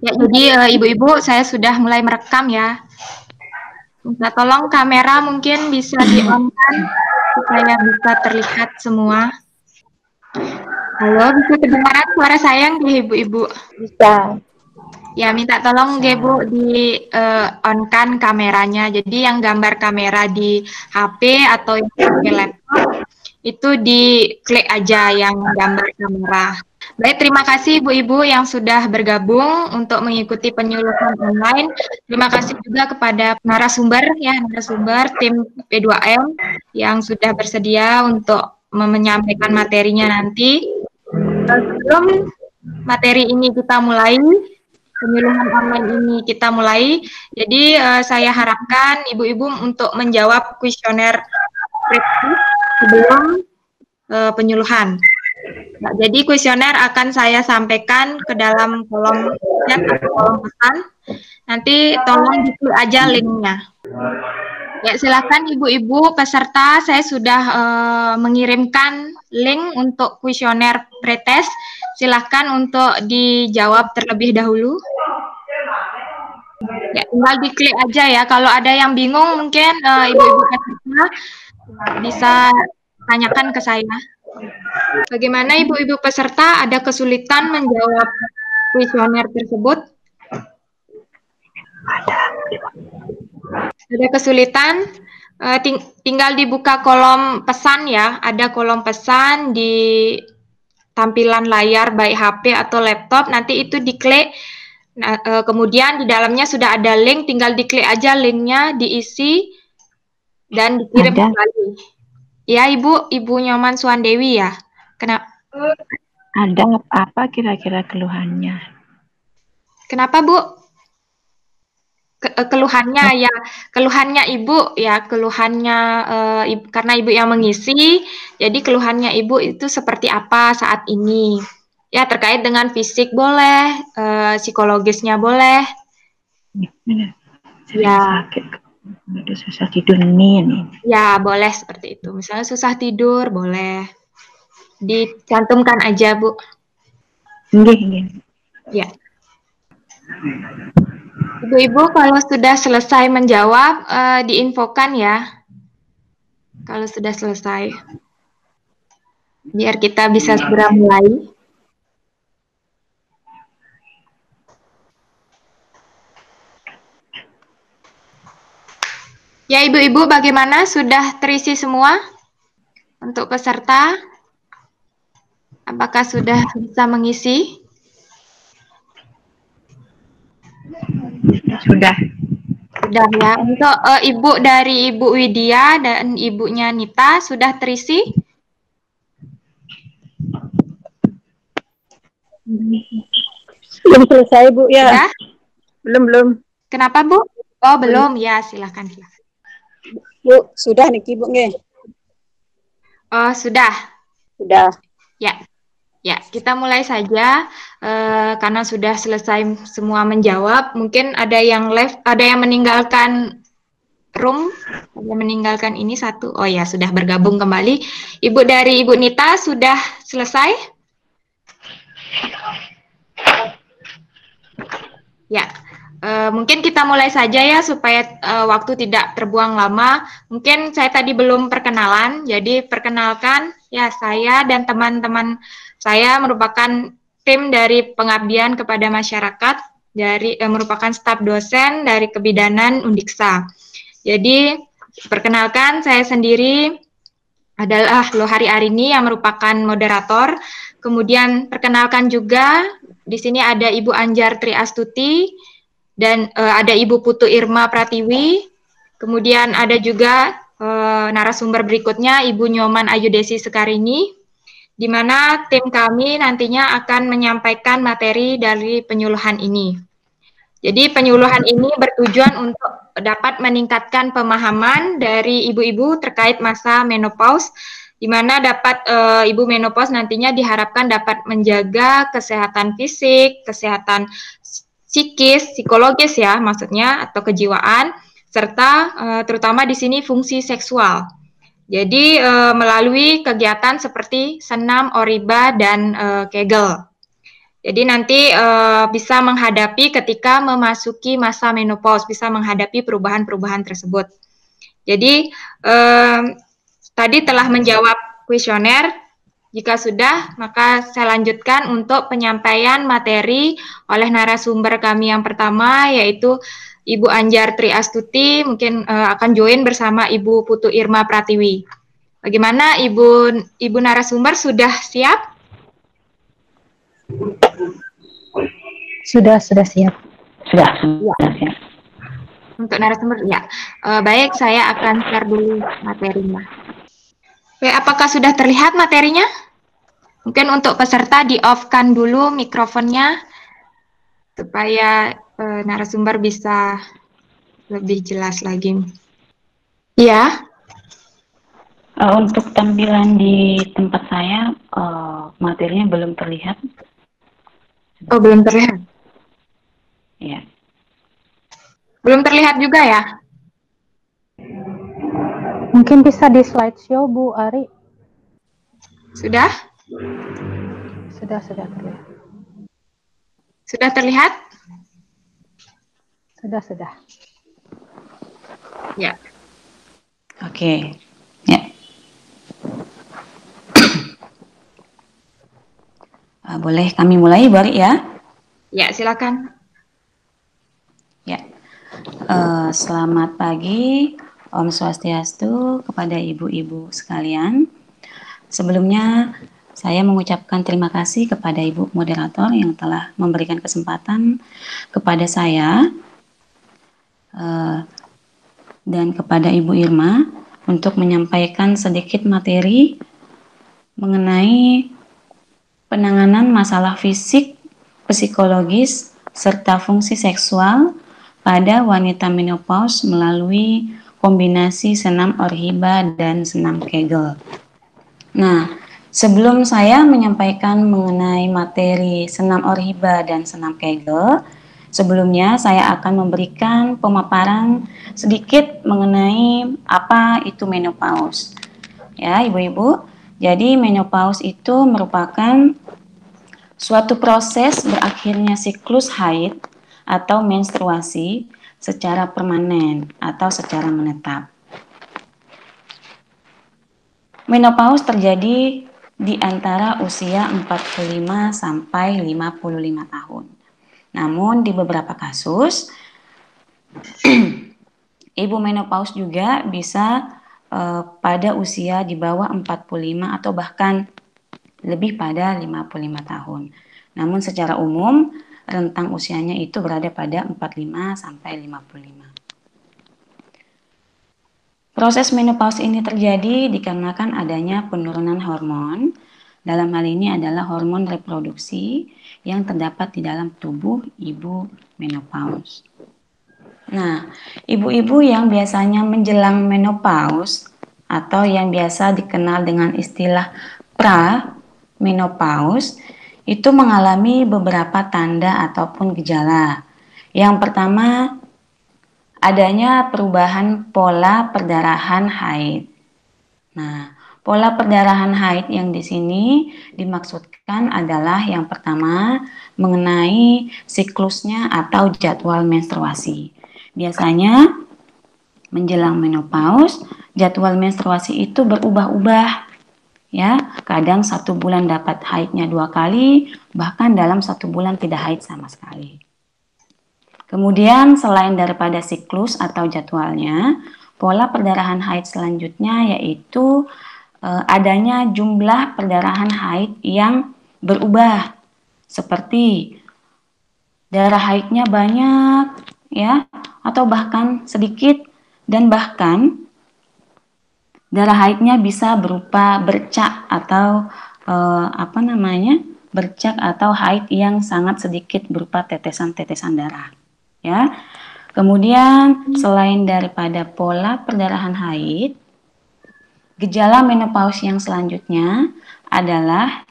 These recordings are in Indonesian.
Ya, jadi ibu-ibu saya sudah mulai merekam ya. Minta tolong kamera mungkin bisa di-on-kan supaya bisa terlihat semua. Halo, bisa kedengaran suara saya nggih ibu-ibu? Bisa. Ya, minta tolong nggih Bu di-on-kan kameranya. Jadi yang gambar kamera di HP atau yang pakai laptop itu diklik aja yang gambar kamera. Baik, terima kasih Ibu-Ibu yang sudah bergabung untuk mengikuti penyuluhan online. Terima kasih juga kepada narasumber tim P2M yang sudah bersedia untuk menyampaikan materinya nanti. Sebelum materi ini kita mulai, penyuluhan online ini kita mulai, jadi saya harapkan Ibu-Ibu untuk menjawab kuesioner sebelum penyuluhan. Nah, jadi kuesioner akan saya sampaikan ke dalam kolom chat atau kolom pesan. Nanti tolong diklik aja linknya. Ya, silakan ibu-ibu peserta, saya sudah mengirimkan link untuk kuesioner pretest. Silakan untuk dijawab terlebih dahulu. Ya, tinggal diklik aja ya. Kalau ada yang bingung mungkin ibu-ibu peserta bisa tanyakan ke saya. Bagaimana ibu-ibu peserta ada kesulitan menjawab kuesioner tersebut? Ada kesulitan? Tinggal dibuka kolom pesan ya. Ada kolom pesan di tampilan layar baik HP atau laptop. Nanti itu diklik. Nah, kemudian di dalamnya sudah ada link. Tinggal diklik aja linknya, diisi dan dikirim kembali. Ya Ibu Nyoman Suwandewi ya. Kenapa? Ada apa kira-kira keluhannya? Kenapa Bu? Keluhannya ya, keluhannya Ibu ya, keluhannya karena Ibu yang mengisi, jadi keluhannya Ibu itu seperti apa saat ini? Ya terkait dengan fisik boleh, psikologisnya boleh. Ya. Sakit, udah susah tidur nih. Ya boleh seperti itu. Misalnya susah tidur boleh, dicantumkan aja Bu. Nggih. Ya. Ibu-ibu kalau sudah selesai menjawab, diinfokan ya. Kalau sudah selesai. Biar kita bisa segera mulai. Ya Ibu-ibu bagaimana? Sudah terisi semua? Untuk peserta? Apakah sudah bisa mengisi? Sudah. Sudah ya. Untuk Ibu dari Ibu Widya dan Ibunya Nita sudah terisi? Belum selesai Bu ya. Sudah? Belum. Kenapa Bu? Oh belum ya, silakan. Bu, sudah niki Bu nggih. Oh sudah. Sudah. Ya, kita mulai saja karena sudah selesai semua menjawab. Mungkin ada yang left, ada yang meninggalkan room, ada yang meninggalkan ini satu. Oh ya, sudah bergabung kembali. Ibu dari Ibu Nita sudah selesai? Ya, mungkin kita mulai saja ya supaya waktu tidak terbuang lama. Mungkin saya tadi belum perkenalan, jadi perkenalkan ya saya dan teman-teman saya merupakan tim dari pengabdian kepada masyarakat dari merupakan staf dosen dari kebidanan Undiksa. Jadi perkenalkan saya sendiri adalah Lohari Arini yang merupakan moderator. Kemudian perkenalkan juga di sini ada Ibu Anjar Triastuti dan ada Ibu Putu Irma Pratiwi. Kemudian ada juga narasumber berikutnya Ibu Nyoman Ayudesi Sekarini, di mana tim kami nantinya akan menyampaikan materi dari penyuluhan ini. Jadi penyuluhan ini bertujuan untuk dapat meningkatkan pemahaman dari ibu-ibu terkait masa menopause, di mana dapat ibu menopause nantinya diharapkan dapat menjaga kesehatan fisik, kesehatan psikis, psikologis ya maksudnya atau kejiwaan, serta terutama di sini fungsi seksual. Jadi melalui kegiatan seperti senam, oriba, dan kegel. Jadi nanti bisa menghadapi ketika memasuki masa menopause, bisa menghadapi perubahan-perubahan tersebut. Jadi tadi telah menjawab kuesioner. Jika sudah, maka saya lanjutkan untuk penyampaian materi oleh narasumber kami yang pertama, yaitu Ibu Anjar Tri Astuti, mungkin akan join bersama Ibu Putu Irma Pratiwi. Bagaimana Ibu narasumber, sudah siap? Sudah siap. Sudah siap. Untuk narasumber, ya. Baik, saya akan share dulu materinya. Oke, apakah sudah terlihat materinya? Mungkin untuk peserta di-off-kan dulu mikrofonnya supaya narasumber bisa lebih jelas lagi. Iya. Untuk tampilan di tempat saya, materinya belum terlihat. Oh, belum terlihat. Ya. Belum terlihat juga ya? Mungkin bisa di slideshow, Bu Ari. Sudah? Sudah terlihat. Sudah terlihat? Sudah. Ya. Oke. Ya. Boleh kami mulai, Bu Ari, ya? Ya, silakan. Ya. Selamat pagi, Om Swastiastu kepada ibu-ibu sekalian. Sebelumnya, saya mengucapkan terima kasih kepada Ibu Moderator yang telah memberikan kesempatan kepada saya dan kepada Ibu Irma untuk menyampaikan sedikit materi mengenai penanganan masalah fisik, psikologis, serta fungsi seksual pada wanita menopause melalui kombinasi senam Orhiba dan senam Kegel. Nah, sebelum saya menyampaikan mengenai materi senam Orhiba dan senam Kegel, sebelumnya saya akan memberikan pemaparan sedikit mengenai apa itu menopause. Ya, ibu-ibu, jadi menopause itu merupakan suatu proses berakhirnya siklus haid atau menstruasi secara permanen atau secara menetap. Menopause terjadi di antara usia 45 sampai 55 tahun. Namun di beberapa kasus ibu menopause juga bisa pada usia di bawah 45 atau bahkan lebih pada 55 tahun. Namun secara umum rentang usianya itu berada pada 45 sampai 55. Proses menopause ini terjadi dikarenakan adanya penurunan hormon. Dalam hal ini adalah hormon reproduksi yang terdapat di dalam tubuh ibu menopause. Nah, ibu-ibu yang biasanya menjelang menopause atau yang biasa dikenal dengan istilah pra-menopause itu mengalami beberapa tanda ataupun gejala. Yang pertama, adanya perubahan pola perdarahan haid. Nah, pola perdarahan haid yang di sini dimaksudkan adalah yang pertama mengenai siklusnya atau jadwal menstruasi. Biasanya menjelang menopause, jadwal menstruasi itu berubah-ubah. Ya, kadang 1 bulan dapat haidnya 2 kali, bahkan dalam 1 bulan tidak haid sama sekali. Kemudian selain daripada siklus atau jadwalnya, pola perdarahan haid selanjutnya yaitu adanya jumlah perdarahan haid yang berubah. Seperti darah haidnya banyak ya atau bahkan sedikit, dan bahkan darah haidnya bisa berupa bercak atau bercak atau haid yang sangat sedikit berupa tetesan-tetesan darah. Ya. Kemudian selain daripada pola perdarahan haid, gejala menopause yang selanjutnya adalah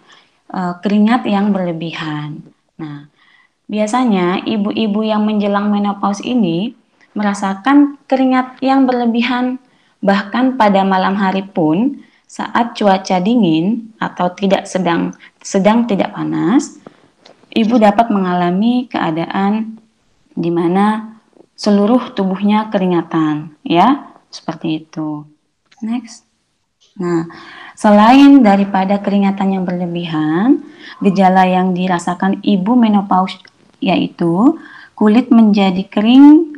keringat yang berlebihan. Nah, biasanya ibu-ibu yang menjelang menopause ini merasakan keringat yang berlebihan, bahkan pada malam hari pun saat cuaca dingin atau tidak sedang tidak panas, ibu dapat mengalami keadaan di mana seluruh tubuhnya keringatan, ya, seperti itu. Next. Nah, selain daripada keringatan yang berlebihan, gejala yang dirasakan ibu menopause yaitu kulit menjadi kering,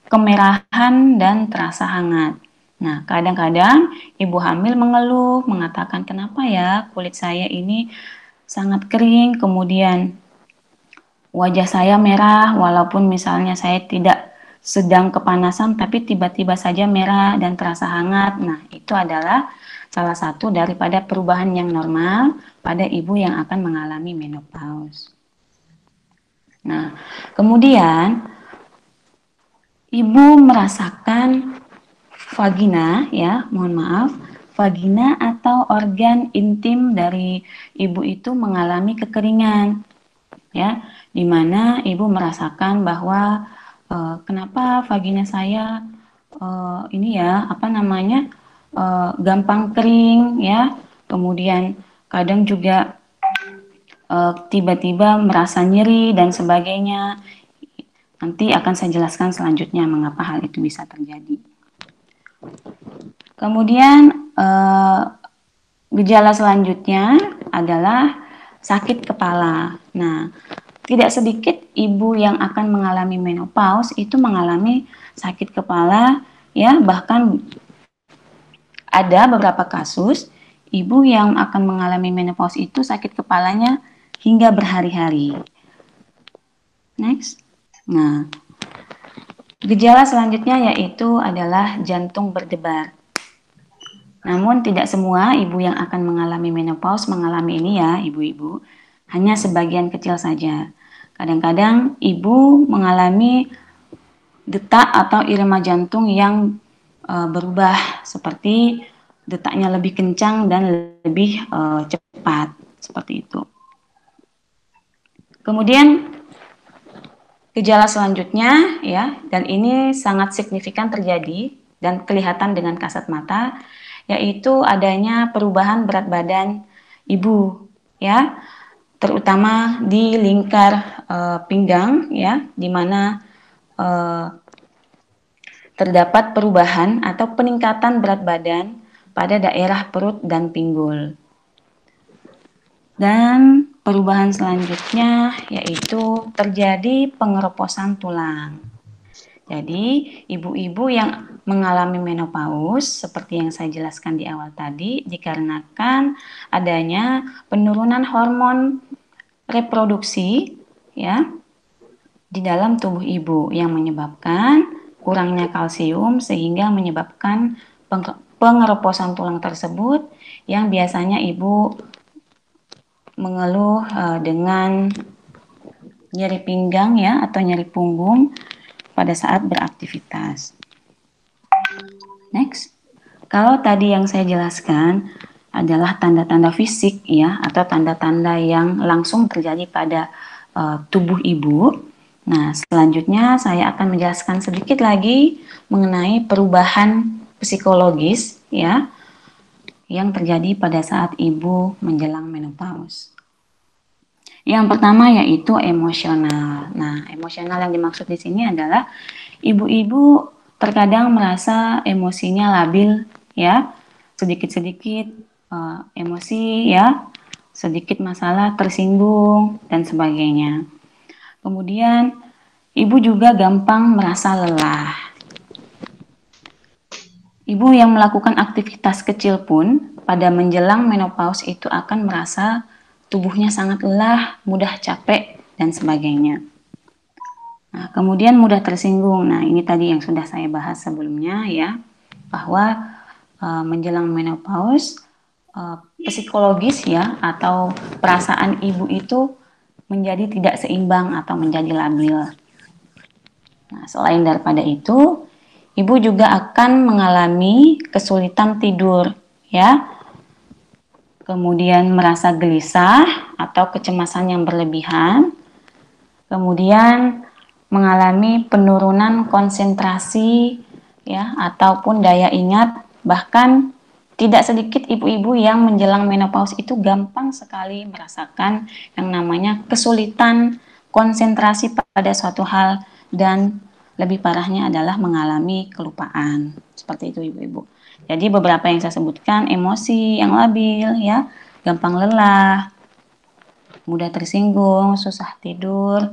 kemerahan, dan terasa hangat. Nah, kadang-kadang ibu hamil mengeluh, mengatakan kenapa ya kulit saya ini sangat kering, kemudian wajah saya merah walaupun misalnya saya tidak sedang kepanasan tapi tiba-tiba saja merah dan terasa hangat. Nah, itu adalah salah satu daripada perubahan yang normal pada ibu yang akan mengalami menopause. Nah, kemudian ibu merasakan vagina, ya, mohon maaf, vagina atau organ intim dari ibu itu mengalami kekeringan, ya, di mana ibu merasakan bahwa kenapa vagina saya ini ya, apa namanya, gampang kering, ya, kemudian kadang juga tiba-tiba merasa nyeri dan sebagainya. Nanti akan saya jelaskan selanjutnya mengapa hal itu bisa terjadi. Kemudian gejala selanjutnya adalah sakit kepala. Nah, tidak sedikit ibu yang akan mengalami menopause itu mengalami sakit kepala, ya, bahkan ada beberapa kasus ibu yang akan mengalami menopause itu sakit kepalanya hingga berhari-hari. Next. Nah, gejala selanjutnya yaitu adalah jantung berdebar. Namun tidak semua ibu yang akan mengalami menopause mengalami ini ya, ibu-ibu. Hanya sebagian kecil saja. Kadang-kadang ibu mengalami detak atau irama jantung yang berubah, seperti detaknya lebih kencang dan lebih cepat, seperti itu. Kemudian gejala selanjutnya, ya, dan ini sangat signifikan terjadi dan kelihatan dengan kasat mata, yaitu adanya perubahan berat badan ibu, ya, terutama di lingkar pinggang, ya, di mana terdapat perubahan atau peningkatan berat badan pada daerah perut dan pinggul. Dan perubahan selanjutnya yaitu terjadi pengeroposan tulang. Jadi, ibu-ibu yang mengalami menopause seperti yang saya jelaskan di awal tadi dikarenakan adanya penurunan hormon reproduksi, ya, di dalam tubuh ibu yang menyebabkan kurangnya kalsium sehingga menyebabkan pengeroposan tulang tersebut yang biasanya ibu mengeluh dengan nyeri pinggang, ya, atau nyeri punggung pada saat beraktivitas. Next. Kalau tadi yang saya jelaskan adalah tanda-tanda fisik, ya, atau tanda-tanda yang langsung terjadi pada tubuh ibu. Nah, selanjutnya saya akan menjelaskan sedikit lagi mengenai perubahan psikologis, ya, yang terjadi pada saat ibu menjelang menopause. Yang pertama yaitu emosional. Nah, emosional yang dimaksud di sini adalah ibu-ibu terkadang merasa emosinya labil, ya, sedikit-sedikit emosi, ya, sedikit masalah tersinggung dan sebagainya. Kemudian ibu juga gampang merasa lelah. Ibu yang melakukan aktivitas kecil pun pada menjelang menopause itu akan merasa tubuhnya sangat lelah, mudah capek, dan sebagainya. Nah, kemudian mudah tersinggung. Nah, ini tadi yang sudah saya bahas sebelumnya, ya, bahwa menjelang menopause psikologis, ya, atau perasaan ibu itu menjadi tidak seimbang atau menjadi labil. Nah, selain daripada itu, ibu juga akan mengalami kesulitan tidur, ya. Kemudian merasa gelisah atau kecemasan yang berlebihan, kemudian mengalami penurunan konsentrasi, ya, ataupun daya ingat, bahkan tidak sedikit ibu-ibu yang menjelang menopause itu gampang sekali merasakan yang namanya kesulitan konsentrasi pada suatu hal dan lebih parahnya adalah mengalami kelupaan. Seperti itu ibu-ibu. Jadi beberapa yang saya sebutkan, emosi yang labil ya, gampang lelah, mudah tersinggung, susah tidur,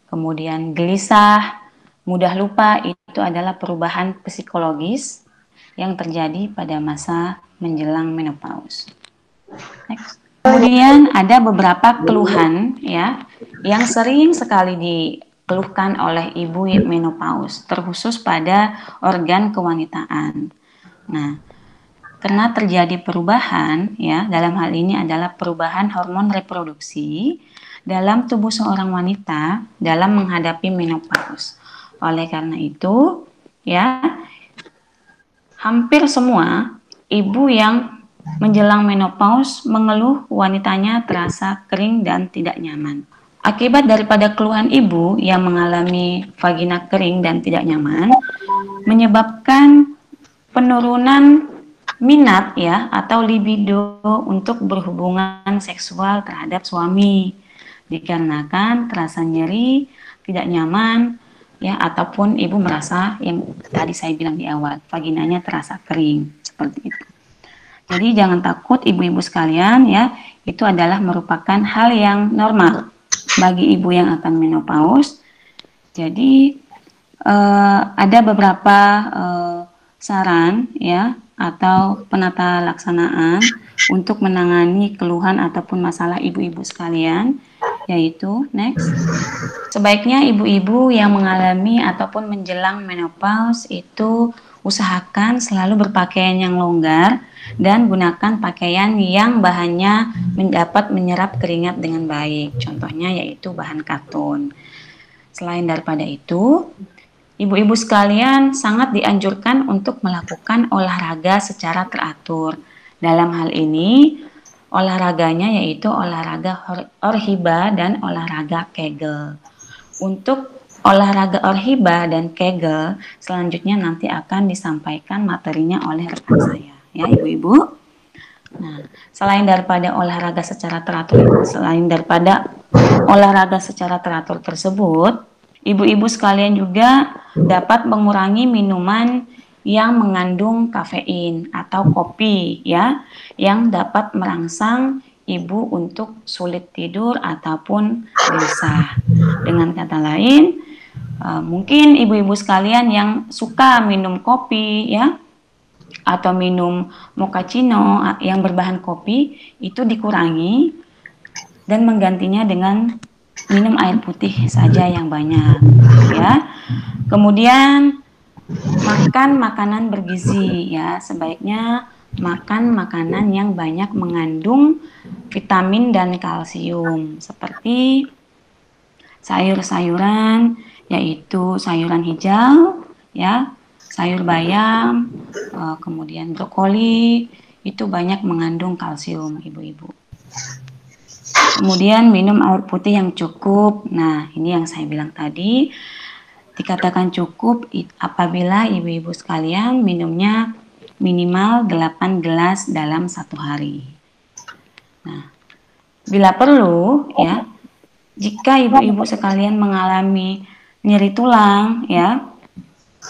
kemudian gelisah, mudah lupa, itu adalah perubahan psikologis yang terjadi pada masa menjelang menopause. Next. Kemudian ada beberapa keluhan ya yang sering sekali dikeluhkan oleh ibu menopause, terkhusus pada organ kewanitaan. Nah, karena terjadi perubahan ya, dalam hal ini adalah perubahan hormon reproduksi dalam tubuh seorang wanita dalam menghadapi menopause. Oleh karena itu, ya, hampir semua ibu yang menjelang menopause mengeluh wanitanya terasa kering dan tidak nyaman. Akibat daripada keluhan ibu yang mengalami vagina kering dan tidak nyaman menyebabkan penurunan minat ya atau libido untuk berhubungan seksual terhadap suami dikarenakan terasa nyeri, tidak nyaman ya ataupun ibu merasa yang tadi saya bilang di awal vaginanya terasa kering seperti itu. Jadi jangan takut ibu-ibu sekalian ya, itu adalah merupakan hal yang normal bagi ibu yang akan menopause. Jadi ada beberapa saran ya atau penata laksanaan untuk menangani keluhan ataupun masalah ibu-ibu sekalian, yaitu next. Sebaiknya ibu-ibu yang mengalami ataupun menjelang menopause itu usahakan selalu berpakaian yang longgar dan gunakan pakaian yang bahannya dapat menyerap keringat dengan baik. Contohnya yaitu bahan katun. Selain daripada itu, ibu-ibu sekalian sangat dianjurkan untuk melakukan olahraga secara teratur. Dalam hal ini, olahraganya yaitu olahraga orhiba dan olahraga Kegel. Untuk olahraga orhiba dan Kegel, selanjutnya nanti akan disampaikan materinya oleh rekan saya. Ya, ibu-ibu. Nah, selain daripada olahraga secara teratur tersebut, ibu-ibu sekalian juga dapat mengurangi minuman yang mengandung kafein atau kopi ya, yang dapat merangsang ibu untuk sulit tidur ataupun gelisah. Dengan kata lain, mungkin ibu-ibu sekalian yang suka minum kopi ya, atau minum mochaccino yang berbahan kopi itu dikurangi dan menggantinya dengan minum air putih saja yang banyak ya. Kemudian makan makanan bergizi ya, sebaiknya makan makanan yang banyak mengandung vitamin dan kalsium seperti sayur-sayuran yaitu sayuran hijau ya, sayur bayam, kemudian brokoli itu banyak mengandung kalsium ibu-ibu. Kemudian minum air putih yang cukup. Nah, ini yang saya bilang tadi, dikatakan cukup apabila ibu-ibu sekalian minumnya minimal 8 gelas dalam satu hari. Nah, bila perlu ya, jika ibu-ibu sekalian mengalami nyeri tulang ya,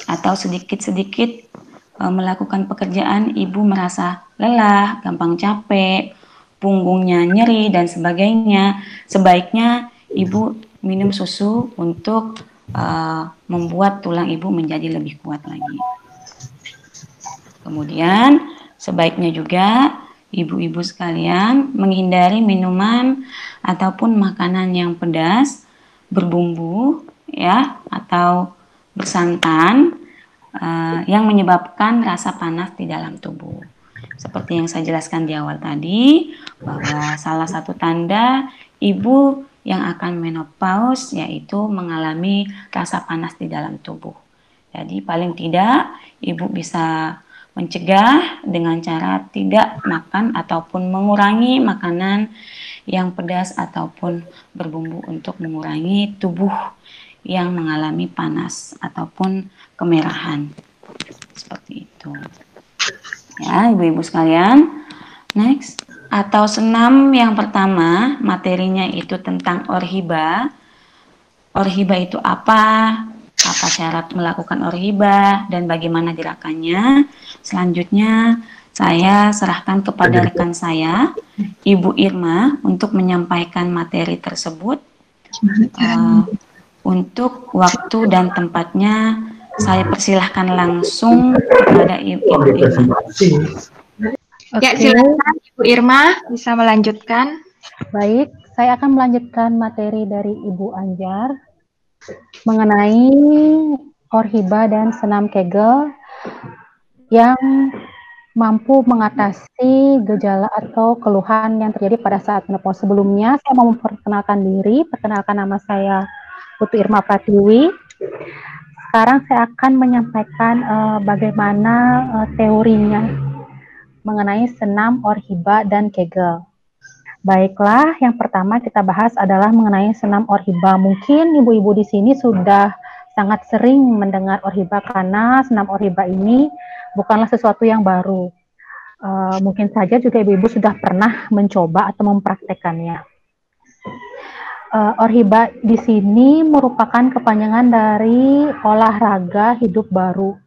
atau sedikit-sedikit melakukan pekerjaan ibu merasa lelah, gampang capek, punggungnya nyeri dan sebagainya, sebaiknya ibu minum susu untuk membuat tulang ibu menjadi lebih kuat lagi. Kemudian sebaiknya juga ibu-ibu sekalian menghindari minuman ataupun makanan yang pedas, berbumbu ya atau bersantan yang menyebabkan rasa panas di dalam tubuh. Seperti yang saya jelaskan di awal tadi, bahwa salah satu tanda ibu yang akan menopause yaitu mengalami rasa panas di dalam tubuh. Jadi paling tidak ibu bisa mencegah dengan cara tidak makan ataupun mengurangi makanan yang pedas ataupun berbumbu untuk mengurangi tubuh yang mengalami panas ataupun kemerahan. Seperti itu. Ya, ibu-ibu sekalian. Next. Atau senam yang pertama, materinya itu tentang orhiba. Orhiba itu apa? Apa syarat melakukan orhiba dan bagaimana gerakannya? Selanjutnya, saya serahkan kepada rekan saya, Ibu Irma, untuk menyampaikan materi tersebut. Untuk waktu dan tempatnya, saya persilahkan langsung kepada Ibu Irma. Ya, silakan Ibu Irma bisa melanjutkan. Baik, saya akan melanjutkan materi dari Ibu Anjar mengenai orhiba dan senam Kegel yang mampu mengatasi gejala atau keluhan yang terjadi pada saat menopause. Sebelumnya, saya mau memperkenalkan diri. Perkenalkan, nama saya Putu Irma Pratiwi. Sekarang saya akan menyampaikan bagaimana teorinya mengenai senam orhiba dan Kegel. Baiklah, yang pertama kita bahas adalah mengenai senam orhiba. Mungkin ibu-ibu di sini sudah sangat sering mendengar orhiba karena senam orhiba ini bukanlah sesuatu yang baru. Mungkin saja juga ibu-ibu sudah pernah mencoba atau mempraktekannya. Orhiba di sini merupakan kepanjangan dari olahraga hidup baru,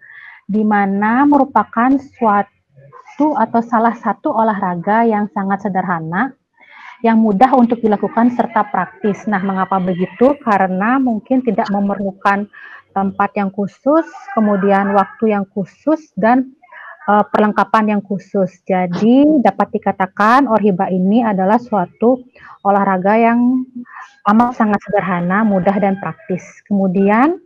di mana merupakan suatu atau salah satu olahraga yang sangat sederhana, yang mudah untuk dilakukan serta praktis. Nah, mengapa begitu? Karena mungkin tidak memerlukan tempat yang khusus, kemudian waktu yang khusus, dan perlengkapan yang khusus. Jadi, dapat dikatakan orhiba ini adalah suatu olahraga yang amat sangat sederhana, mudah, dan praktis. Kemudian,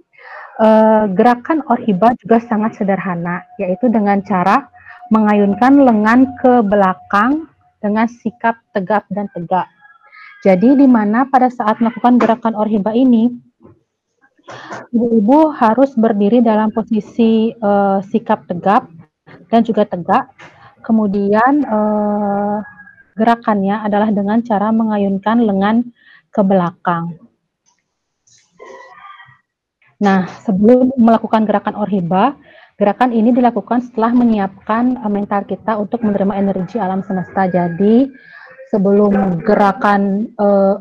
gerakan orhiba juga sangat sederhana, yaitu dengan cara mengayunkan lengan ke belakang dengan sikap tegap dan tegak. Jadi di mana pada saat melakukan gerakan orhiba ini, ibu-ibu harus berdiri dalam posisi sikap tegap dan juga tegak. Kemudian gerakannya adalah dengan cara mengayunkan lengan ke belakang. Nah, sebelum melakukan gerakan orhiba, gerakan ini dilakukan setelah menyiapkan mental kita untuk menerima energi alam semesta. Jadi, sebelum gerakan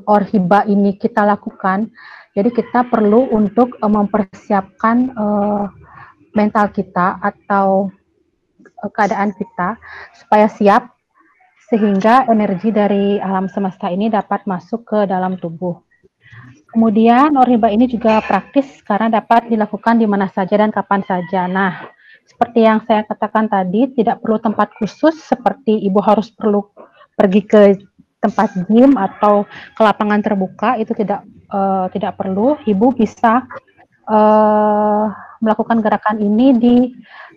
orhiba ini kita lakukan, jadi kita perlu untuk mempersiapkan mental kita atau keadaan kita supaya siap, sehingga energi dari alam semesta ini dapat masuk ke dalam tubuh. Kemudian orhiba ini juga praktis karena dapat dilakukan di mana saja dan kapan saja. Nah, seperti yang saya katakan tadi, tidak perlu tempat khusus seperti ibu harus perlu pergi ke tempat gym atau ke lapangan terbuka, itu tidak perlu. Ibu bisa melakukan gerakan ini di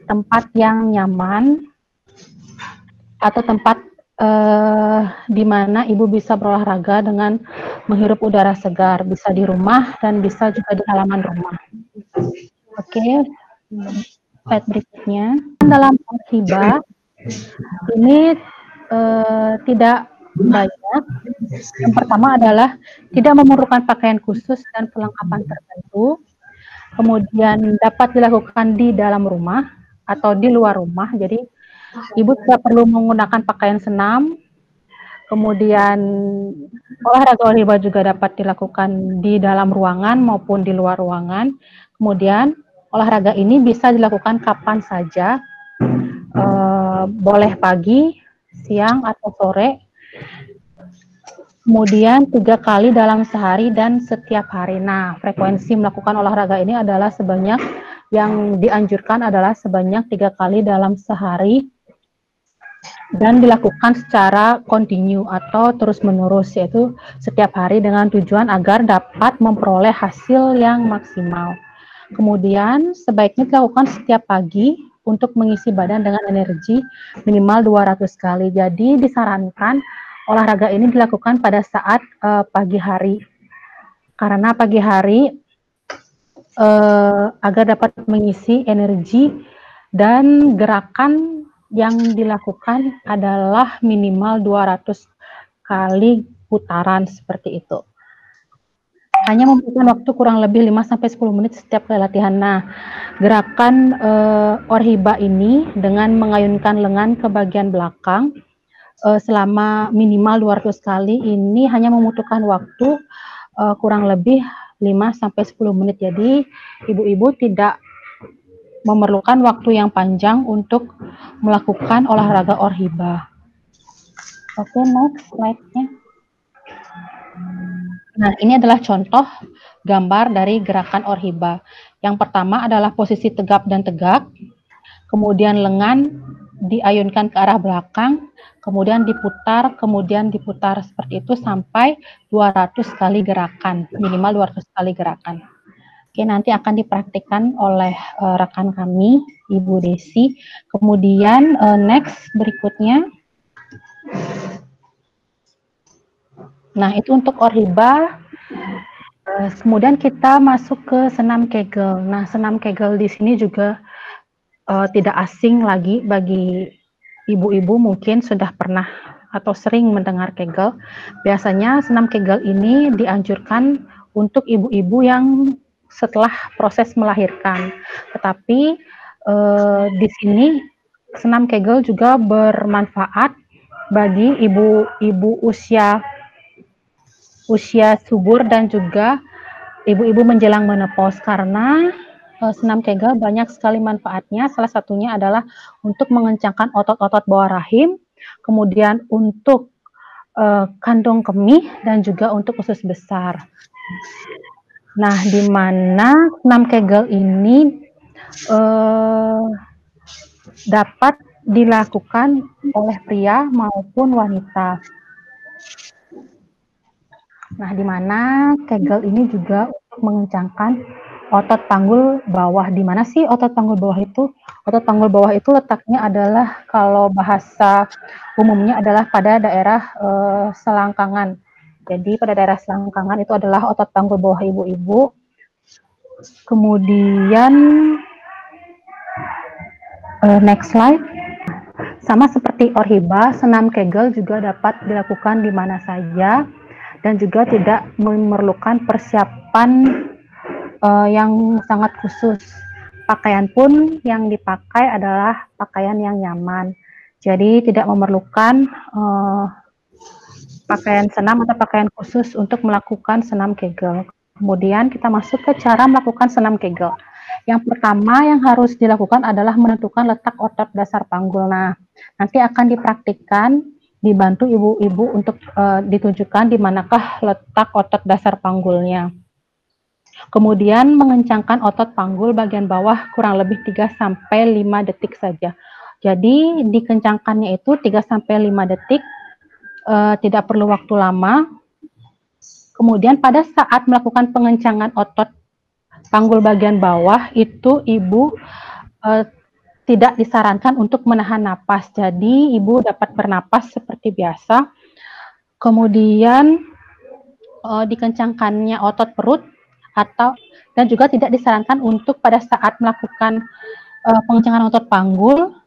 tempat yang nyaman atau tempat di mana ibu bisa berolahraga dengan menghirup udara segar, bisa di rumah dan bisa juga di halaman rumah. Oke, slide berikutnya. Dalam orhiba ini tidak banyak. Yang pertama adalah tidak memerlukan pakaian khusus dan perlengkapan tertentu. Kemudian dapat dilakukan di dalam rumah atau di luar rumah. Jadi ibu tidak perlu menggunakan pakaian senam. Kemudian olahraga orhiba juga dapat dilakukan di dalam ruangan maupun di luar ruangan. Kemudian olahraga ini bisa dilakukan kapan saja, boleh pagi, siang, atau sore. Kemudian 3 kali dalam sehari dan setiap hari. Nah, frekuensi melakukan olahraga ini adalah sebanyak, yang dianjurkan adalah sebanyak 3 kali dalam sehari dan dilakukan secara kontinu atau terus-menerus, yaitu setiap hari dengan tujuan agar dapat memperoleh hasil yang maksimal. Kemudian sebaiknya dilakukan setiap pagi untuk mengisi badan dengan energi minimal 200 kali. Jadi disarankan olahraga ini dilakukan pada saat pagi hari, karena pagi hari agar dapat mengisi energi, dan gerakan yang dilakukan adalah minimal 200 kali putaran seperti itu. hanya membutuhkan waktu kurang lebih 5-10 menit setiap kali latihan. Nah, gerakan orhiba ini dengan mengayunkan lengan ke bagian belakang selama minimal 200 kali ini hanya membutuhkan waktu kurang lebih 5-10 menit. Jadi, ibu-ibu tidak memerlukan waktu yang panjang untuk melakukan olahraga orhiba. Oke, next slide-nya. Nah, ini adalah contoh gambar dari gerakan orhiba. Yang pertama adalah posisi tegap dan tegak, kemudian lengan diayunkan ke arah belakang, kemudian diputar seperti itu sampai 200 kali gerakan, minimal 200 kali gerakan. Oke, nanti akan dipraktikkan oleh rekan kami, Ibu Desi. Kemudian next berikutnya. Nah, itu untuk orhiba. Kemudian kita masuk ke senam Kegel. Nah, senam Kegel di sini juga tidak asing lagi bagi ibu-ibu, mungkin sudah pernah atau sering mendengar Kegel. Biasanya senam Kegel ini dianjurkan untuk ibu-ibu yang setelah proses melahirkan. Tetapi di sini senam Kegel juga bermanfaat bagi ibu-ibu usia subur dan juga ibu-ibu menjelang menopause, karena senam Kegel banyak sekali manfaatnya. Salah satunya adalah untuk mengencangkan otot-otot bawah rahim, kemudian untuk kandung kemih dan juga untuk usus besar. Nah, di mana senam Kegel ini dapat dilakukan oleh pria maupun wanita. Nah, di mana Kegel ini juga untuk mengencangkan otot panggul bawah. Di mana sih otot panggul bawah itu? Otot panggul bawah itu letaknya adalah, kalau bahasa umumnya adalah pada daerah selangkangan. Jadi pada daerah selangkangan itu adalah otot panggul bawah ibu-ibu. Kemudian next slide. Sama seperti orhiba, senam Kegel juga dapat dilakukan di mana saja dan juga tidak memerlukan persiapan yang sangat khusus. Pakaian pun yang dipakai adalah pakaian yang nyaman. Jadi tidak memerlukan pakaian senam atau pakaian khusus untuk melakukan senam Kegel. Kemudian kita masuk ke cara melakukan senam Kegel. Yang pertama yang harus dilakukan adalah menentukan letak otot dasar panggul. Nah, nanti akan dipraktikkan, dibantu ibu-ibu untuk ditunjukkan di manakah letak otot dasar panggulnya. Kemudian mengencangkan otot panggul bagian bawah kurang lebih 3-5 detik saja. Jadi dikencangkannya itu 3-5 detik, tidak perlu waktu lama. Kemudian pada saat melakukan pengencangan otot panggul bagian bawah itu ibu tidak disarankan untuk menahan napas. Jadi ibu dapat bernapas seperti biasa. Kemudian dikencangkannya otot perut dan juga tidak disarankan untuk pada saat melakukan pengencangan otot panggul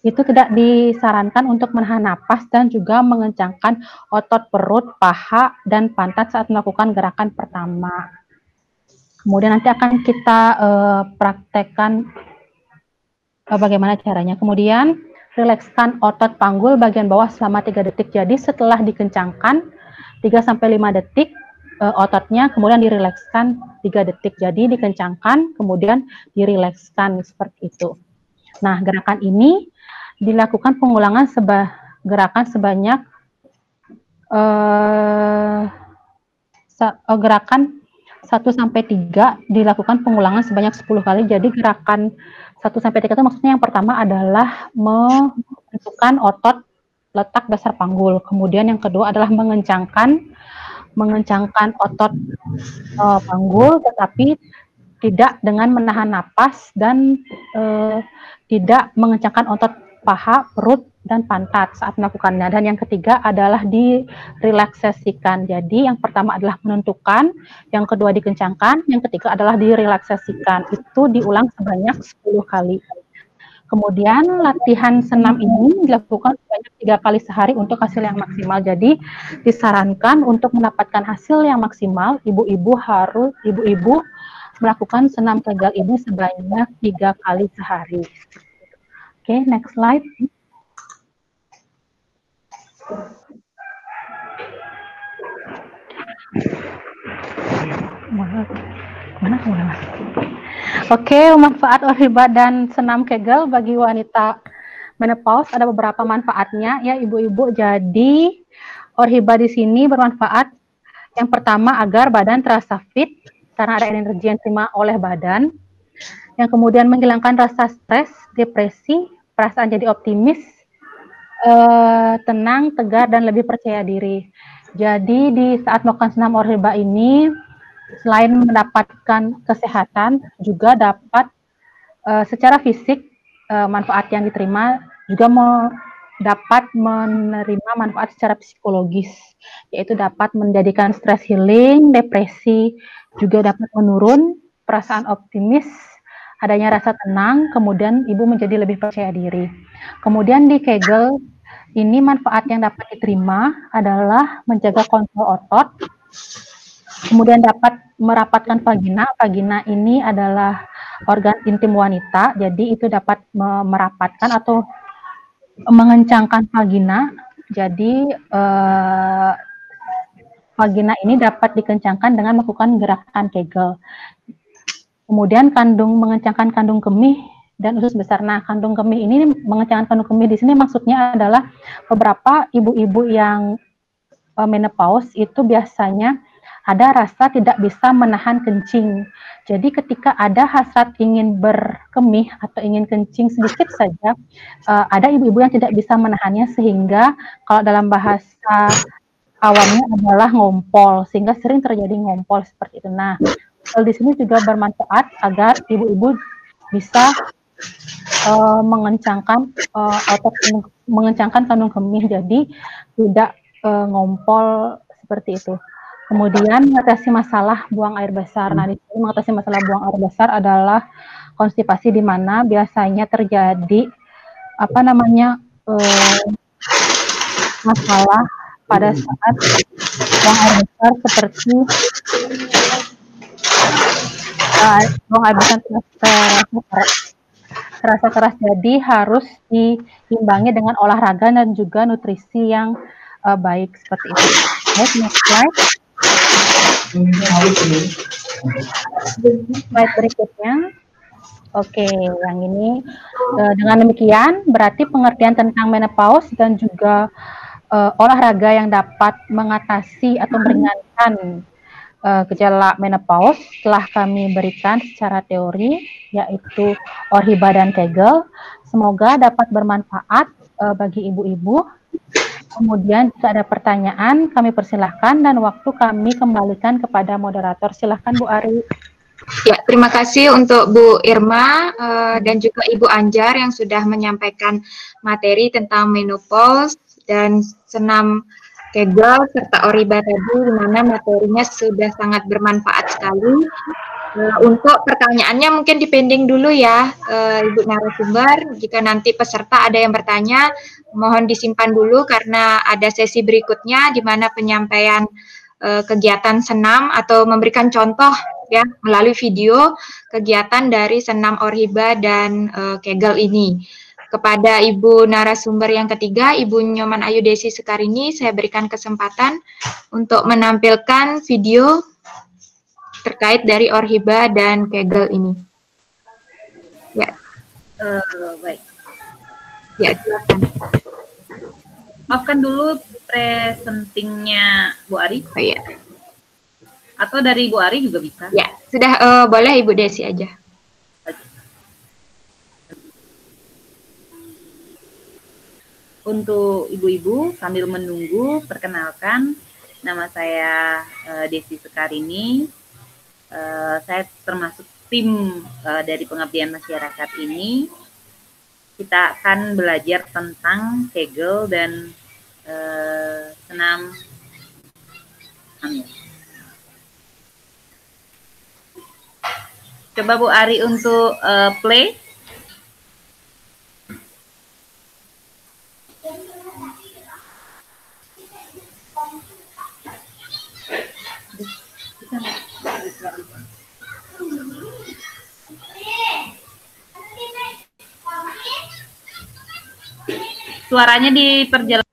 itu tidak disarankan untuk menahan napas dan juga mengencangkan otot perut, paha, dan pantat saat melakukan gerakan pertama. Kemudian nanti akan kita praktekkan bagaimana caranya. Kemudian rilekskan otot panggul bagian bawah selama 3 detik. Jadi setelah dikencangkan 3-5 detik ototnya, kemudian dirilekskan 3 detik. Jadi dikencangkan kemudian dirilekskan seperti itu. Nah, gerakan ini dilakukan pengulangan gerakan sebanyak gerakan 1-3 dilakukan pengulangan sebanyak 10 kali. Jadi gerakan 1-3 itu maksudnya yang pertama adalah menentukan otot letak dasar panggul. Kemudian yang kedua adalah mengencangkan otot panggul, tetapi tidak dengan menahan napas dan tidak mengencangkan otot paha, perut, dan pantat saat melakukannya. Dan yang ketiga adalah direlaksasikan. Jadi yang pertama adalah menentukan, yang kedua dikencangkan, yang ketiga adalah direlaksasikan. Itu diulang sebanyak 10 kali. Kemudian latihan senam ini dilakukan sebanyak 3 kali sehari untuk hasil yang maksimal. Jadi disarankan untuk mendapatkan hasil yang maksimal, ibu-ibu melakukan senam Kegel ini sebanyak 3 kali sehari. Oke, next slide. Oke, manfaat Orhiba dan senam Kegel bagi wanita menopause ada beberapa manfaatnya ya ibu-ibu. Jadi Orhiba di sini bermanfaat yang pertama agar badan terasa fit karena ada energi yang diterima oleh badan. Yang kemudian menghilangkan rasa stres, depresi, perasaan jadi optimis, tenang, tegar, dan lebih percaya diri. Jadi di saat melakukan senam Orhiba ini, selain mendapatkan kesehatan, juga dapat secara fisik manfaat yang diterima juga dapat menerima manfaat secara psikologis, yaitu dapat menjadikan stress healing, depresi, juga dapat menurun, perasaan optimis, adanya rasa tenang, kemudian ibu menjadi lebih percaya diri. Kemudian di Kegel, ini manfaat yang dapat diterima adalah menjaga kontrol otot, kemudian dapat merapatkan vagina. Vagina ini adalah organ intim wanita, jadi itu dapat merapatkan atau mengencangkan vagina. Jadi vagina ini dapat dikencangkan dengan melakukan gerakan Kegel. Kemudian mengencangkan kandung kemih dan usus besar. Nah, kandung kemih ini, mengencangkan kandung kemih di sini maksudnya adalah beberapa ibu-ibu yang menopause itu biasanya ada rasa tidak bisa menahan kencing. Jadi ketika ada hasrat ingin berkemih atau ingin kencing sedikit saja, ada ibu-ibu yang tidak bisa menahannya, sehingga kalau dalam bahasa awamnya adalah ngompol, sehingga sering terjadi ngompol seperti itu. Nah, di sini juga bermanfaat agar ibu-ibu bisa mengencangkan mengencangkan kandung kemih, jadi tidak ngompol seperti itu. Kemudian mengatasi masalah buang air besar. Nah, di sini mengatasi masalah buang air besar adalah konstipasi, di mana biasanya terjadi masalah pada saat buang air besar, seperti buang air besar terasa keras. Jadi harus diimbangi dengan olahraga dan juga nutrisi yang baik seperti itu. Next slide. Slide berikutnya. Oke, yang ini dengan demikian berarti pengertian tentang menopause dan juga olahraga yang dapat mengatasi atau meringankan gejala menopause telah kami berikan secara teori, yaitu Orhiba dan Kegel. Semoga dapat bermanfaat bagi ibu-ibu. Kemudian jika ada pertanyaan, kami persilahkan dan waktu kami kembalikan kepada moderator. Silahkan Bu Ari. Ya, terima kasih untuk Bu Irma dan juga Ibu Anjar yang sudah menyampaikan materi tentang menopause dan senam Kegel serta Orhiba tadi, di mana materinya sudah sangat bermanfaat sekali. Untuk pertanyaannya mungkin dipending dulu ya, Ibu narasumber. Jika nanti peserta ada yang bertanya, mohon disimpan dulu karena ada sesi berikutnya di mana penyampaian kegiatan senam atau memberikan contoh ya melalui video kegiatan dari senam Orhiba dan Kegel ini. Kepada Ibu narasumber yang ketiga, Ibu Nyoman Ayu Desi Sekarini, saya berikan kesempatan untuk menampilkan video terkait dari Orhiba dan Kegel ini. Ya. Baik. Ya, silakan. Maafkan dulu presentingnya Bu Ari. Oh, ya. Atau dari Bu Ari juga bisa. Ya, sudah boleh Ibu Desi aja. Untuk ibu-ibu sambil menunggu, perkenalkan nama saya Desi Sekarini. Saya termasuk tim dari pengabdian masyarakat ini. Kita akan belajar tentang Kegel dan senam hamil. Coba Bu Ari untuk play. Suaranya diperjelas.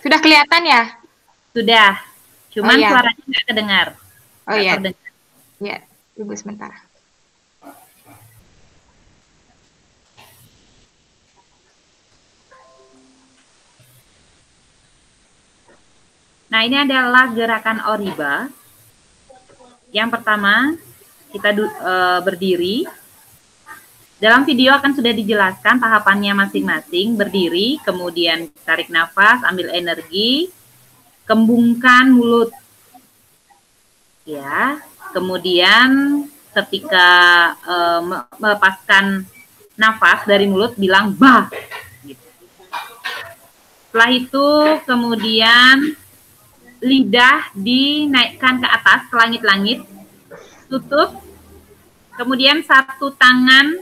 Sudah kelihatan ya? Sudah. Cuman iya. suaranya nggak kedengar. Oh Nggak iya. terdengar. Ya, tunggu sebentar. Nah, ini adalah gerakan Oriba. Yang pertama, kita berdiri. Dalam video akan sudah dijelaskan tahapannya masing-masing. Berdiri, kemudian tarik nafas, ambil energi, kembungkan mulut. Ya, kemudian ketika melepaskan nafas dari mulut, bilang bah. Gitu. Setelah itu, kemudian lidah dinaikkan ke atas, ke langit-langit, tutup, kemudian satu tangan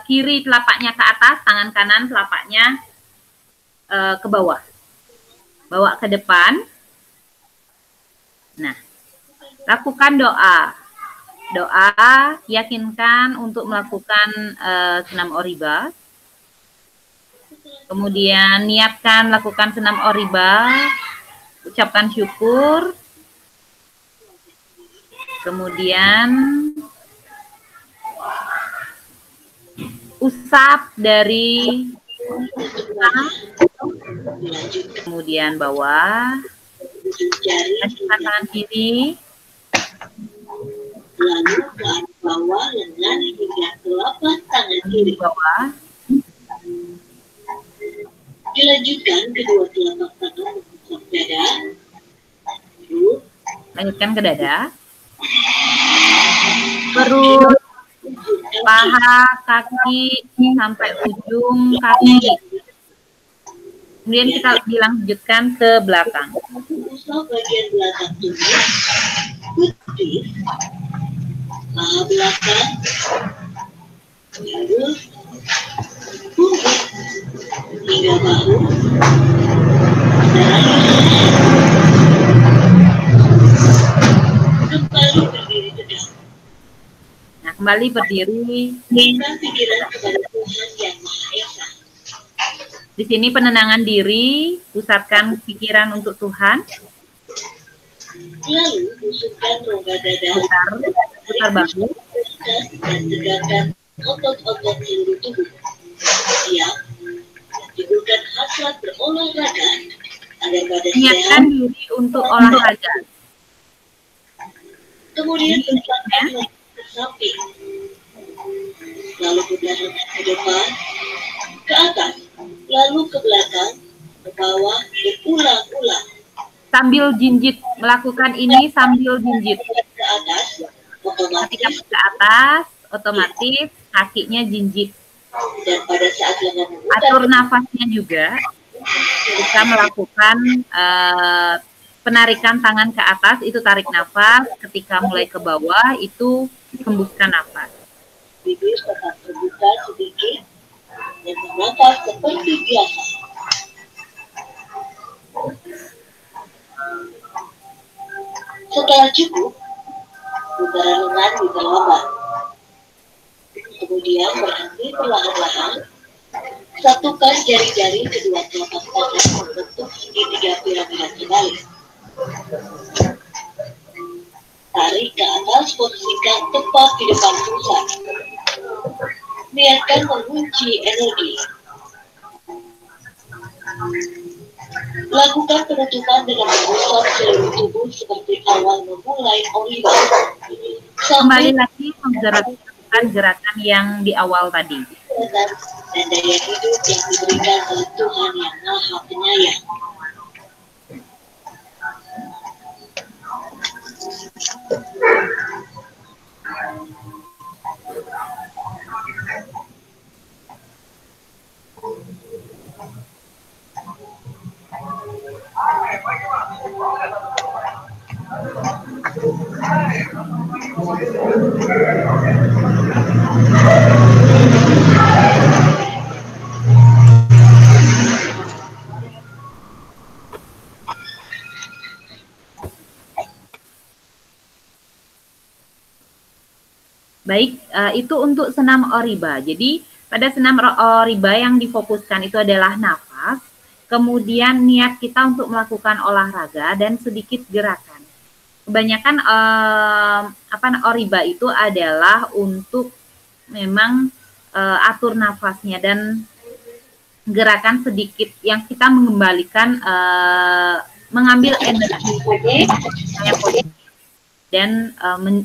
kiri telapaknya ke atas, tangan kanan telapaknya ke bawah, bawa ke depan. Nah, lakukan doa, yakinkan untuk melakukan senam Oriba. Kemudian niatkan lakukan senam Oriba, ucapkan syukur, kemudian usap dari kemudian bawah, lanjutkan tangan kiri, lalu ke arah bawah lengan hingga telapak tangan kiri bawah. Dilanjutkan kedua telapak tangan menusuk dada. Lalu Lanjutkan ke dada. Perut, paha, kaki sampai ujung kaki. Kemudian kita dilanjutkan ke belakang. usap bagian belakang tubuh, putih, paha belakang, lalu punggung hingga bahu. Kembali berdiri tegak. Nah, kembali berdiri. Berikan pikiran kepada Tuhan Yang Maha Esa. Di sini penenangan diri, pusatkan pikiran untuk Tuhan. Lalu usupkan rongga dada, Putar bahu. dan tegakkan otot-otot seluruh tubuh. Siap, timbulkan hasrat berolahraga agar badan Niatkan sehat. diri untuk olahraga. Kemudian tempatkan ke samping, lalu putar ke depan, ke atas, lalu ke belakang, ke bawah, berulang-ulang. Sambil jinjit, melakukan ini sambil jinjit. Ke atas, Ketika otomatis, ke atas, otomatis kakinya jinjit. dan pada saat lengan Atur nafasnya juga. Kita melakukan penarikan tangan ke atas, itu tarik nafas. Ketika mulai ke bawah, itu hembuskan nafas. bibir tetap terbuka sedikit, dan bernafas seperti biasa. Setelah cukup, putaran lengan diperlambat. Kemudian berhenti perlahan-lahan. Satukan jari-jari kedua telapak tangan membentuk segitiga piramida terbalik. Tarik ke atas, posisikan tepat di depan pusat. Niatkan mengunci energi. Lakukan penutupan dengan mengusap seluruh tubuh seperti awal memulai Oriba. Kembali lagi menggerakkan gerakan yang di awal tadi. Dan daya hidup yang diberikan oleh Tuhan Yang Maha Penyayang. Baik, itu untuk senam Oriba. Jadi pada senam Oriba yang difokuskan itu adalah nafas, kemudian niat kita untuk melakukan olahraga dan sedikit gerakan. Kebanyakan Oriba itu adalah untuk memang atur nafasnya dan gerakan sedikit yang kita mengembalikan mengambil energi yang positif dan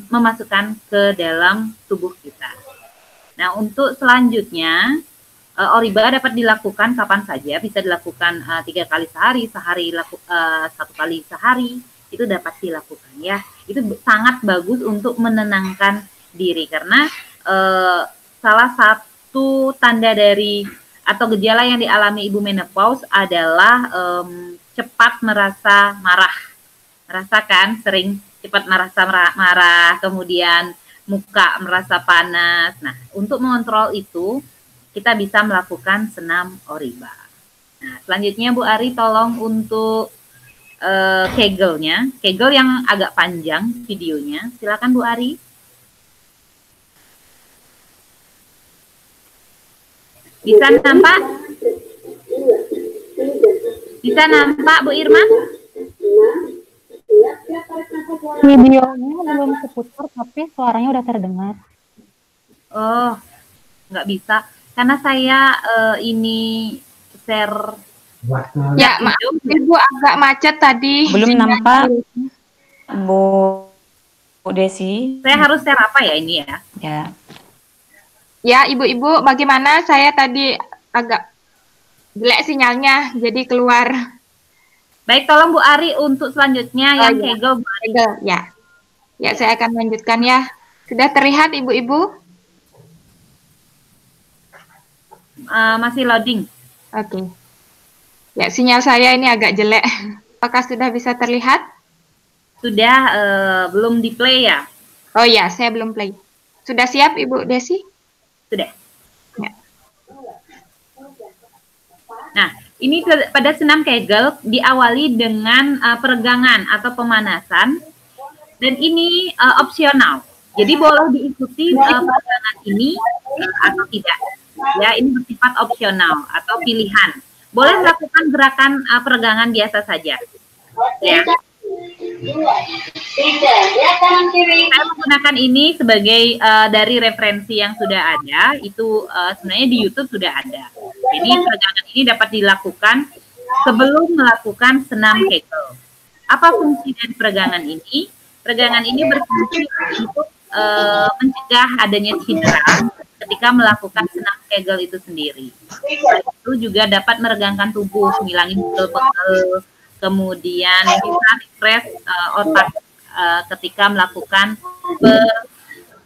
memasukkan ke dalam tubuh kita. Nah, untuk selanjutnya Oriba dapat dilakukan kapan saja, bisa dilakukan 3 kali sehari, 1 kali sehari, itu dapat dilakukan ya. Itu sangat bagus untuk menenangkan diri karena salah satu tanda dari atau gejala yang dialami ibu menopause adalah cepat merasa marah. Merasakan sering cepat merasa marah, kemudian muka merasa panas. Nah, untuk mengontrol itu, kita bisa melakukan senam Oriba. Nah, selanjutnya Bu Ari tolong untuk Kegelnya. Kegel yang agak panjang videonya. Silakan Bu Ari. Bisa nampak? Bisa nampak Bu Irma? Videonya belum keputar, tapi suaranya udah terdengar. Oh, nggak bisa. Karena saya ini share. Ya, maaf, Ibu agak macet tadi. Belum nampak, Bu Desi. Saya harus share apa ya ini ya? Ya. Ya, Ibu-ibu, bagaimana? Saya tadi agak jelek sinyalnya, jadi keluar. Baik, tolong Bu Ari untuk selanjutnya yang iya. Kegel. Bu Ari. Kegel, ya. Ya, saya akan lanjutkan ya. Sudah terlihat, Ibu-ibu? Masih loading. Oke. Ya, sinyal saya ini agak jelek. Apakah sudah bisa terlihat? Sudah, belum di play ya? Oh ya, saya belum play. Sudah siap, Ibu Desi? Sudah. Ya. Nah, ini pada senam Kegel diawali dengan peregangan atau pemanasan, dan ini opsional. Jadi boleh diikuti peregangan ini atau tidak. Ya, ini bersifat opsional atau pilihan. Boleh melakukan gerakan peregangan biasa saja. Ya. Saya menggunakan ini sebagai dari referensi yang sudah ada. Itu sebenarnya di YouTube sudah ada. Jadi peregangan ini dapat dilakukan sebelum melakukan senam Kegel. Apa fungsi dari peregangan ini? Peregangan ini berfungsi untuk mencegah adanya cedera ketika melakukan senam Kegel itu sendiri. Selain itu juga dapat meregangkan tubuh, menghilangkan pegel-pegel, kemudian bisa refresh otak ketika melakukan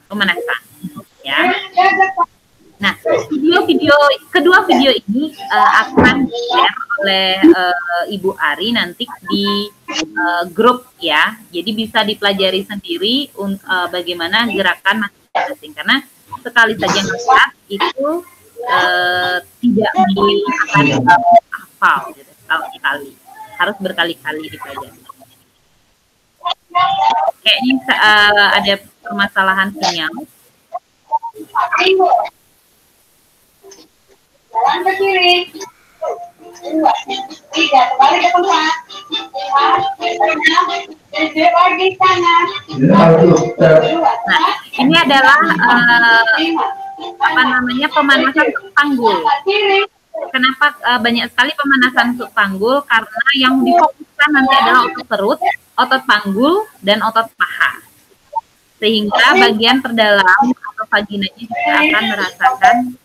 pemanasan. Ya. Nah, kedua video ini akan di-share oleh Ibu Ari nanti di grup ya. Jadi bisa dipelajari sendiri bagaimana gerakan masing-masing. Karena sekali saja ngelihat itu tidak akan hafal gitu, sekali. Harus berkali-kali dipelajari. Kayaknya ada permasalahan sinyal. Jalan ke kiri. 2, 3, kembali ke tempat. 5, 6, lagi kanan. Nah, ini adalah pemanasan untuk panggul. Kenapa banyak sekali pemanasan untuk panggul? Karena yang difokuskan nanti adalah otot perut, otot panggul, dan otot paha. Sehingga bagian terdalam atau vaginanya juga akan merasakan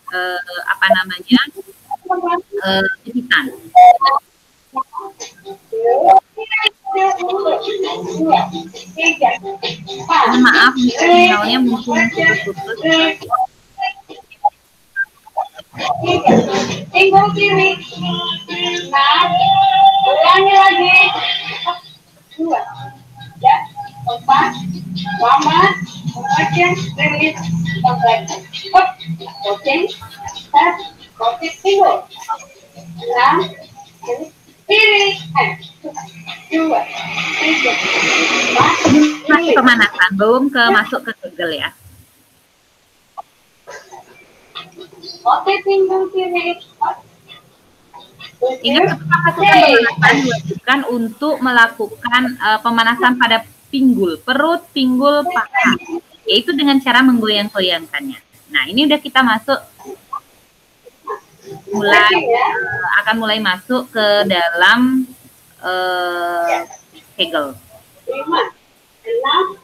jepitan. Maaf, sinyalnya mungkin putus-putus. Tinggal kiri. Nah, ulangi lagi. 2, ya, 4, lama, oke, rilis, oke, start, oke, tinggal. 6, kiri, 2, 3, 4. Masih pemanasan, belum masuk ke Kegel ya. Oke, pinggul kiri. Ingat, melakukan pemanasan diwajibkan untuk melakukan pemanasan pada pinggul, perut, pinggul, paha, yaitu dengan cara menggoyang-goyangkannya. Nah, ini udah kita masuk, akan mulai masuk ke dalam Kegel. 5, 6,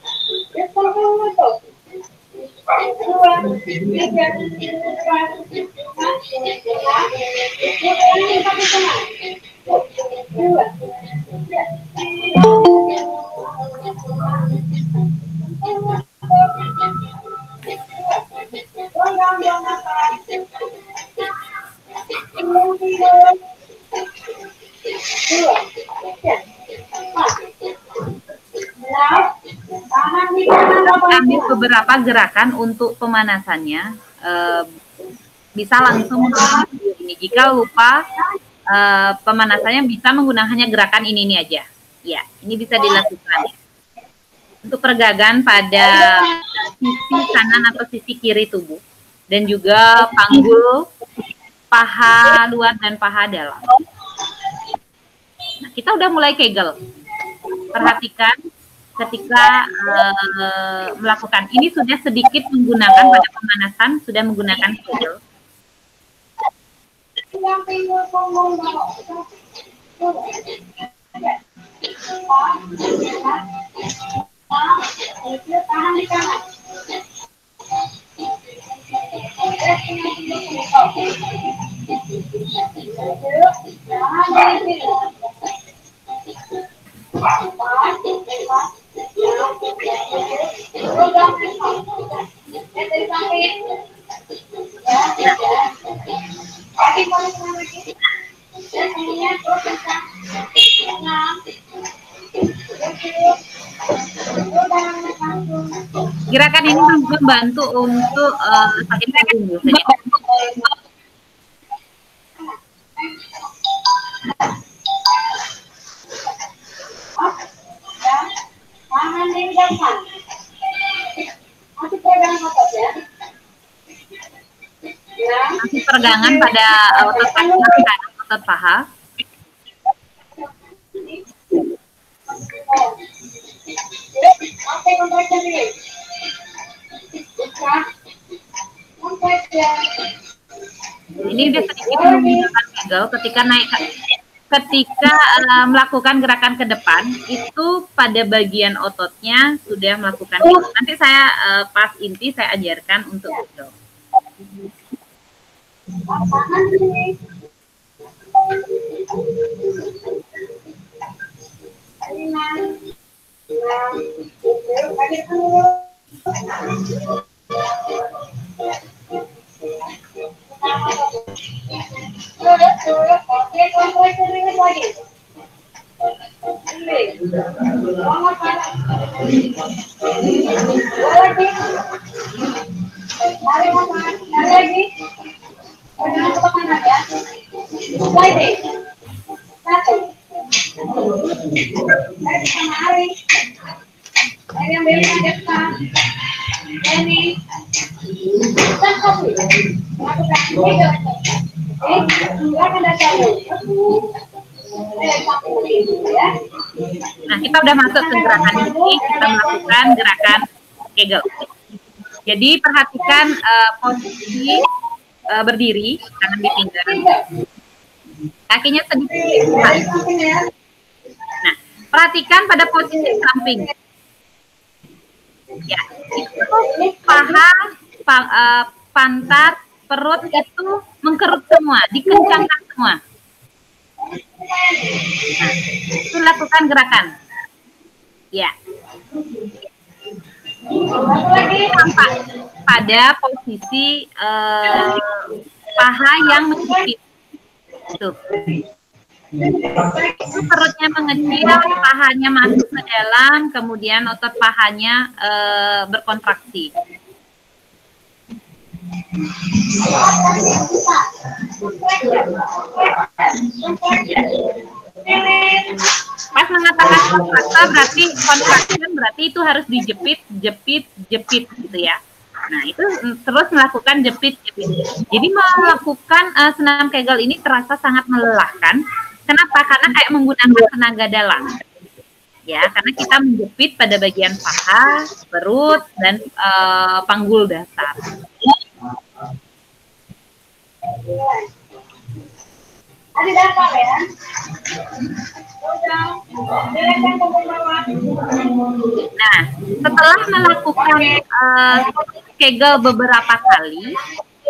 Ambil beberapa gerakan untuk pemanasannya, bisa langsung menonton video ini. Jika lupa pemanasannya, bisa menggunakannya gerakan ini aja. Ya, ini bisa dilakukan. Untuk pergagan pada sisi kanan atau sisi kiri tubuh, dan juga panggul, paha luar dan paha dalam. Nah, kita udah mulai Kegel. Perhatikan ketika melakukan ini, sudah sedikit menggunakan pada pemanasan, sudah menggunakan Kegel. Gerakan ini membantu untuk sakit punggung. Masih peregangan pada otot kaki dan otot paha. Ini udah sedikit menggunakan Kegel ketika melakukan gerakan ke depan, itu pada bagian ototnya sudah melakukan Kegel. Nanti saya pas inti saya ajarkan untuk Kegel. Nah, kita udah masuk ke gerakan ini, kita melakukan gerakan Kegel. Jadi perhatikan posisi berdiri, tangan di pinggang, kakinya sedikit. Nah, perhatikan pada posisi samping. Ya, itu paha, pantat, perut itu mengkerut semua, dikencangkan semua. Nah, itu lakukan gerakan. Ya. Sampai pada posisi paha yang menjepit. Tuh. Itu perutnya mengecil, pahanya masuk ke dalam, kemudian otot pahanya berkontraksi. Pas mengatakan kontraksi berarti itu harus dijepit, jepit gitu ya. Nah, itu terus melakukan jepit-jepit. Jadi melakukan senam Kegel ini terasa sangat melelahkan. Kenapa? Karena kayak menggunakan tenaga dalam. Ya, karena kita menjepit pada bagian paha, perut, dan panggul dasar. Nah, setelah melakukan Kegel beberapa kali,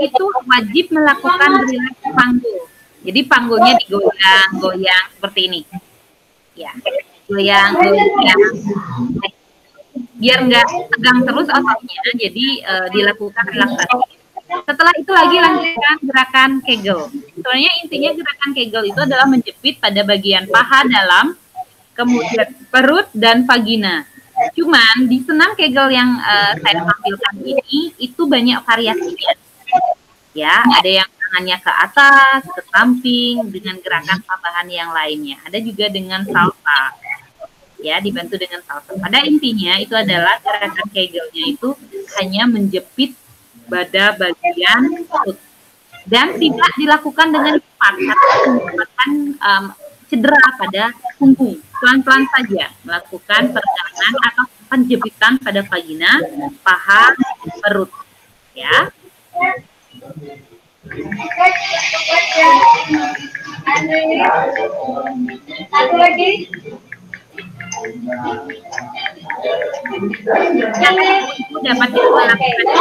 itu wajib melakukan relax panggul. Jadi panggulnya digoyang-goyang seperti ini. Ya, goyang-goyang. Biar nggak tegang terus ototnya, jadi dilakukan relaksasi. Setelah itu lagi lanjutkan gerakan Kegel. Sebenarnya intinya gerakan Kegel itu adalah menjepit pada bagian paha dalam, kemudian perut dan vagina. Cuman di senam Kegel yang saya tampilkan ini itu banyak variasinya. Ya, ada yang tangannya ke atas, ke samping dengan gerakan tambahan yang lainnya. Ada juga dengan salsa. Ya, dibantu dengan salsa. Pada intinya itu adalah gerakan Kegelnya itu hanya menjepit pada bagian perut dan tidak dilakukan dengan cepat karena menyebabkan cedera pada punggung. Pelan-pelan saja melakukan peregangan atau penjepitan pada vagina, paha, perut. Ya. Satu lagi. Itu dapat dilakukan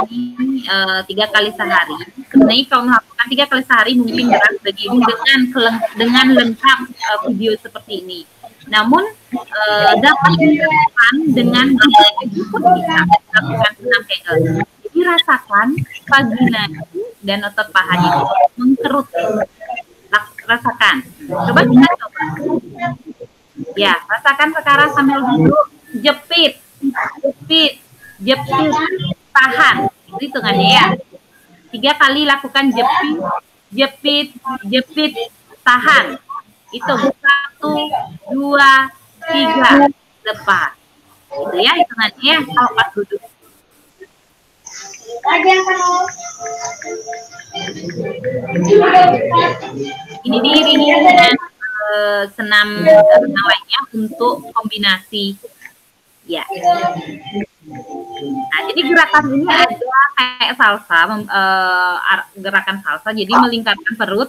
ini 3 kali sehari. Sebenarnya kalau melakukan 3 kali sehari mungkin berat bagi ibu dengan lengkap video seperti ini. Namun dapat dilakukan dengan pun bisa melakukan senam Kegel. Jadi rasakan vagina dan otot paha itu mengkerut. Rasakan. Coba kita coba. Ya, rasakan sekarang sambil duduk, jepit, tahan. Itu hitungannya ya. 3 kali lakukan jepit, tahan. Itu 1, 2, 3, lepas. Itu ya hitungannya ya, kalau pas duduk. Ini diiringi dengan senam lainnya untuk kombinasi. Ya. Nah, jadi gerakan ini adalah kayak salsa, gerakan salsa. Jadi melingkarkan perut,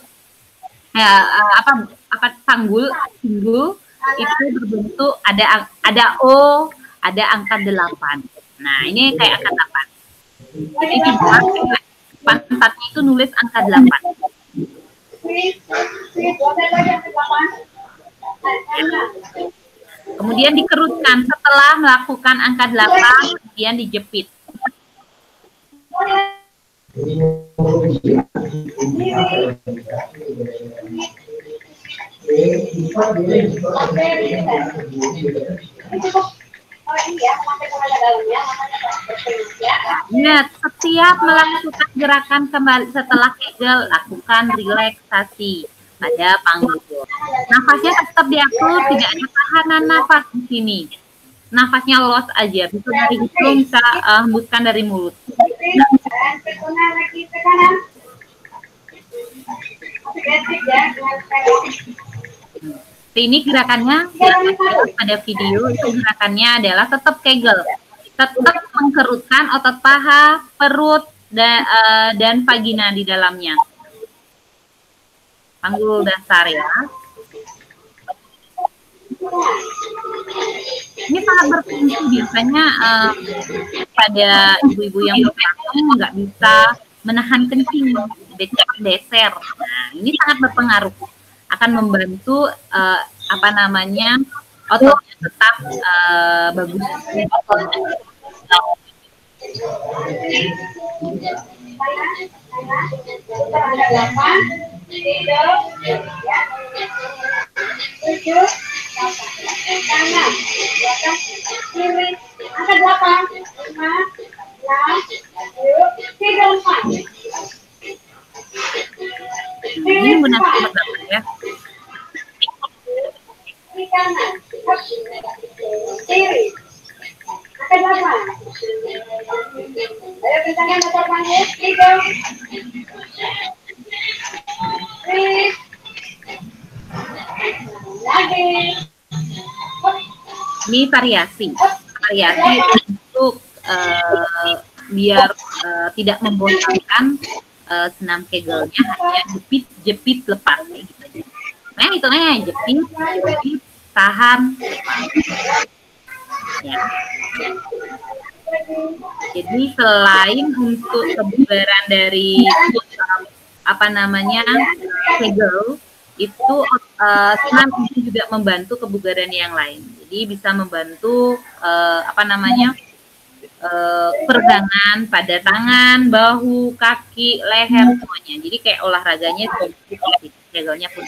panggul itu berbentuk ada O, ada angka 8. Nah, ini kayak angka 8. Jadi di bawah pantatnya itu nulis angka 8. Kemudian dikerutkan setelah melakukan angka 8, kemudian dijepit. Ingat, setiap melakukan gerakan kembali setelah Kegel, lakukan relaksasi pada panggul. Nafasnya tetap diatur, tidak ada tahanan nafas di sini. Nafasnya los aja, bisa dari hidung, bisa hembuskan dari mulut. Ini gerakannya pada video itu gerakannya adalah tetap Kegel, tetap mengkerutkan otot paha, perut, dan vagina di dalamnya. Panggul dasar ya. Ini sangat berfungsi biasanya pada ibu-ibu yang berkandung nggak bisa menahan kencing, deser. Nah, ini sangat berpengaruh, akan membantu ototnya tetap bagus. Ini benar-benar ya. Ini variasi untuk biar tidak membosankan, senam kegelnya hanya jepit lepas kayak gitu aja. Nah, hitungnya jepit, tahan, ya. Jadi selain untuk kebugaran dari kegel, itu senam itu juga membantu kebugaran yang lain. Jadi bisa membantu peregangan pada tangan, bahu, kaki, leher semuanya. Jadi kayak olahraganya itu kegelnya pun.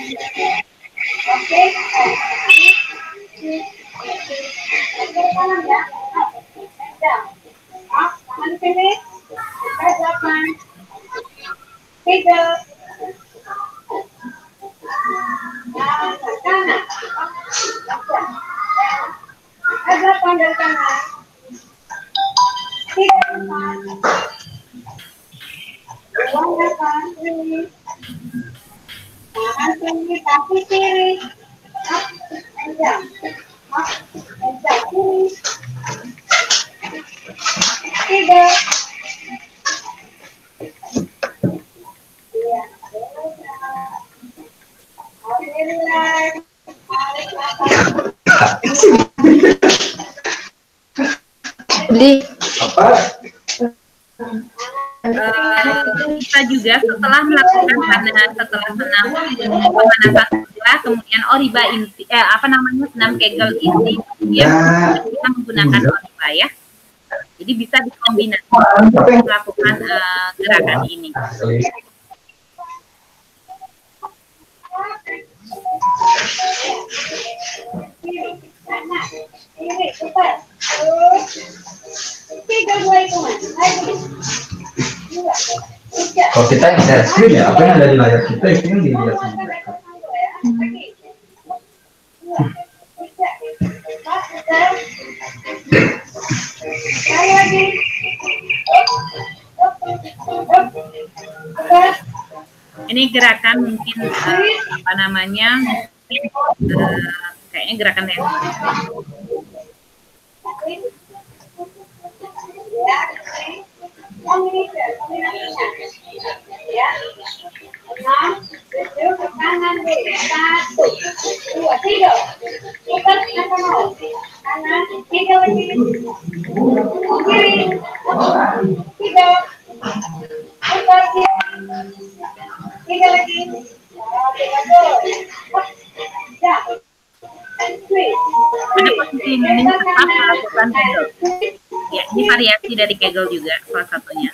Kita juga setelah melakukan senam pemanasan kemudian oriba inti, senam kegel inti, kemudian kita menggunakan oriba ya. Jadi bisa dikombinasikan melakukan gerakan ini. Kalau kita yang share screen ya, apa yang ada di layar kita itu yang dilihat sama mereka. Ini gerakan mungkin kayaknya gerakan yang pada posisi ini tetap melakukan kegel. Ya, ini variasi dari kegel juga salah satunya.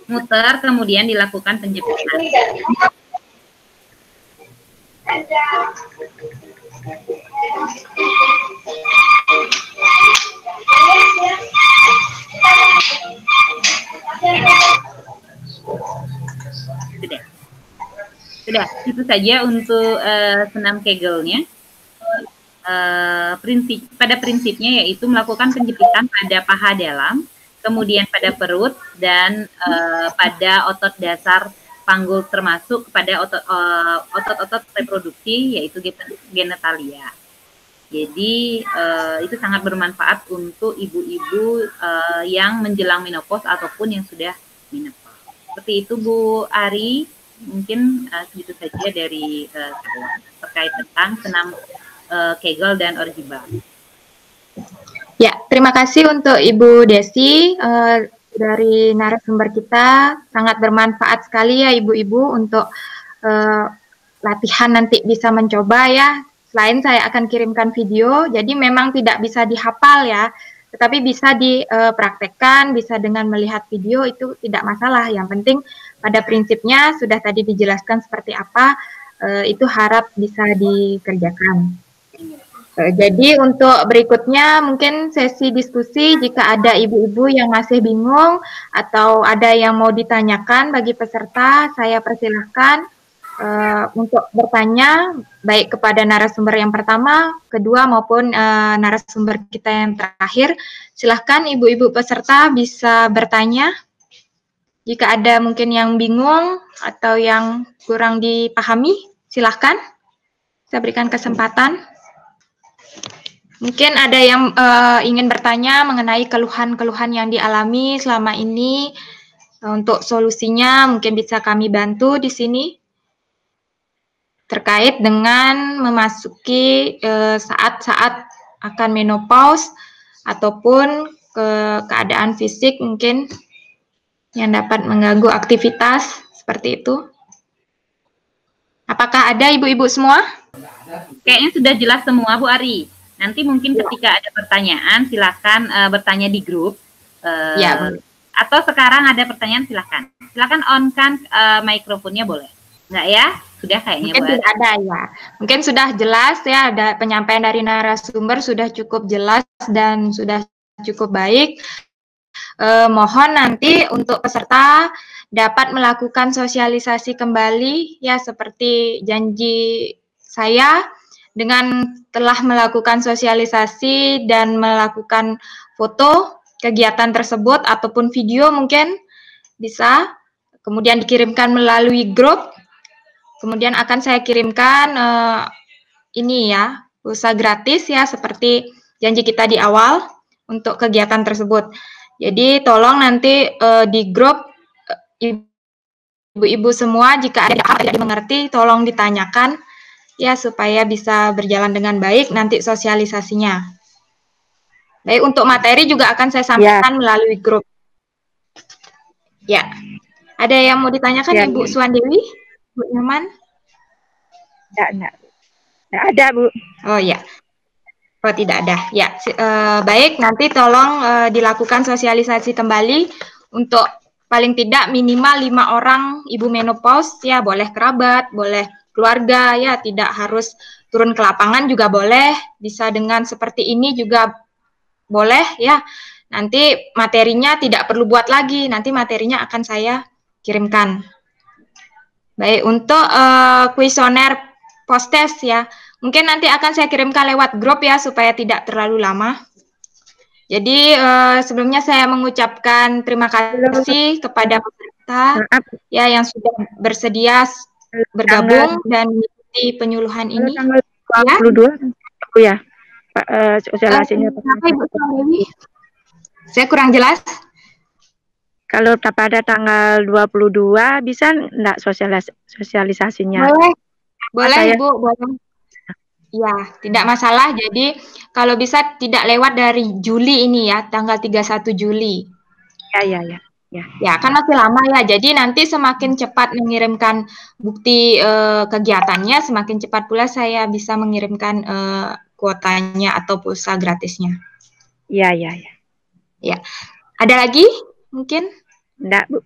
Muter, kemudian dilakukan penjepitan. Sudah, itu saja untuk senam kegelnya. Pada prinsipnya yaitu melakukan penjepitan pada paha dalam, kemudian pada perut, dan pada otot dasar panggul termasuk pada otot-otot reproduksi yaitu genitalia. Jadi itu sangat bermanfaat untuk ibu-ibu yang menjelang menopause ataupun yang sudah menopause. Seperti itu Bu Ari, mungkin segitu saja dari terkait tentang senam kegel dan orhiba. Ya, terima kasih untuk Ibu Desi dari narasumber kita. Sangat bermanfaat sekali ya Ibu-ibu untuk latihan nanti bisa mencoba ya. Selain saya akan kirimkan video, jadi memang tidak bisa dihafal ya, tetapi bisa dipraktekkan, bisa dengan melihat video itu tidak masalah. Yang penting pada prinsipnya sudah tadi dijelaskan seperti apa, itu harap bisa dikerjakan. Jadi untuk berikutnya mungkin sesi diskusi jika ada ibu-ibu yang masih bingung atau ada yang mau ditanyakan bagi peserta, saya persilahkan untuk bertanya baik kepada narasumber yang pertama, kedua maupun narasumber kita yang terakhir. Silahkan ibu-ibu peserta bisa bertanya. Jika ada mungkin yang bingung atau yang kurang dipahami, silahkan. Saya berikan kesempatan. Mungkin ada yang ingin bertanya mengenai keluhan-keluhan yang dialami selama ini. Untuk solusinya mungkin bisa kami bantu di sini. Terkait dengan memasuki saat-saat akan menopause ataupun keadaan fisik mungkin yang dapat mengganggu aktivitas seperti itu. Apakah ada ibu-ibu semua? Kayaknya sudah jelas semua Bu Ari. Nanti mungkin ketika ada pertanyaan silakan bertanya di grup. Ya. Atau sekarang ada pertanyaan silakan. Silakan on-kan mikrofonnya boleh. Enggak ya? Sudah kayaknya mungkin tidak ada ya. Mungkin sudah jelas ya, ada penyampaian dari narasumber sudah cukup jelas dan sudah cukup baik. Mohon nanti untuk peserta dapat melakukan sosialisasi kembali ya seperti janji saya dengan telah melakukan sosialisasi dan melakukan foto kegiatan tersebut ataupun video mungkin bisa kemudian dikirimkan melalui grup. Kemudian akan saya kirimkan ini ya, pulsa gratis ya seperti janji kita di awal untuk kegiatan tersebut. Jadi tolong nanti di grup ibu-ibu semua jika ada hal yang dimengerti tolong ditanyakan ya supaya bisa berjalan dengan baik nanti sosialisasinya. Baik, untuk materi juga akan saya sampaikan melalui grup. Ya. Ada yang mau ditanyakan Ibu Suwandewi? Bu Nyaman? Enggak ada, Bu. Oh ya. Oh, tidak ada. Ya, baik, nanti tolong dilakukan sosialisasi kembali untuk paling tidak minimal 5 orang ibu menopause, ya boleh kerabat, boleh keluarga, ya tidak harus turun ke lapangan juga boleh, bisa dengan seperti ini juga boleh, ya. Nanti materinya tidak perlu buat lagi, nanti materinya akan saya kirimkan. Baik, untuk kuesioner post-test ya, mungkin nanti akan saya kirimkan lewat grup ya, supaya tidak terlalu lama. Jadi sebelumnya saya mengucapkan terima kasih kepada peserta ya yang sudah bersedia bergabung dan mengikuti penyuluhan ini. Tanggal 22 ya, Pak, sosialisasinya. Saya kurang jelas. Kalau pada tanggal 22 bisa enggak sosialisasinya? Boleh Bu, boleh. Ya, tidak masalah. Jadi kalau bisa tidak lewat dari Juli ini ya, tanggal 31 Juli. Ya, kan masih lama ya. Jadi nanti semakin cepat mengirimkan bukti kegiatannya, semakin cepat pula saya bisa mengirimkan kuotanya atau pulsa gratisnya. Ya. Ada lagi mungkin? Enggak, Bu.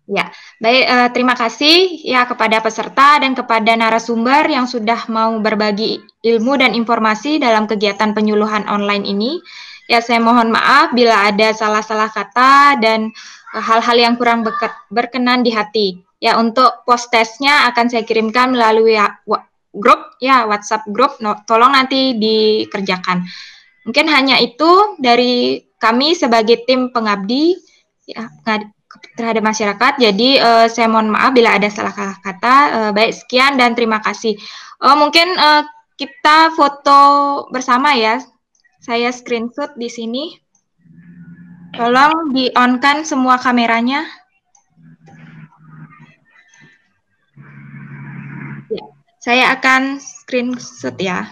Ya, baik. Terima kasih ya kepada peserta dan kepada narasumber yang sudah mau berbagi ilmu dan informasi dalam kegiatan penyuluhan online ini. Ya, saya mohon maaf bila ada salah-salah kata dan hal-hal yang kurang berkenan di hati. Ya, untuk post-testnya akan saya kirimkan melalui grup, ya WhatsApp grup. Tolong nanti dikerjakan. Mungkin hanya itu dari kami sebagai tim pengabdi ya, terhadap masyarakat. Jadi saya mohon maaf bila ada salah kata. Baik, sekian dan terima kasih. Mungkin kita foto bersama ya. Saya screenshot di sini. Tolong di-on-kan semua kameranya. Ya, saya akan screenshot ya.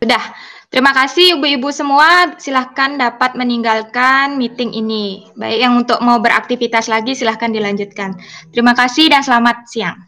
Sudah. Terima kasih ibu-ibu semua. Silahkan dapat meninggalkan meeting ini. Baik, yang untuk mau beraktivitas lagi silahkan dilanjutkan. Terima kasih dan selamat siang.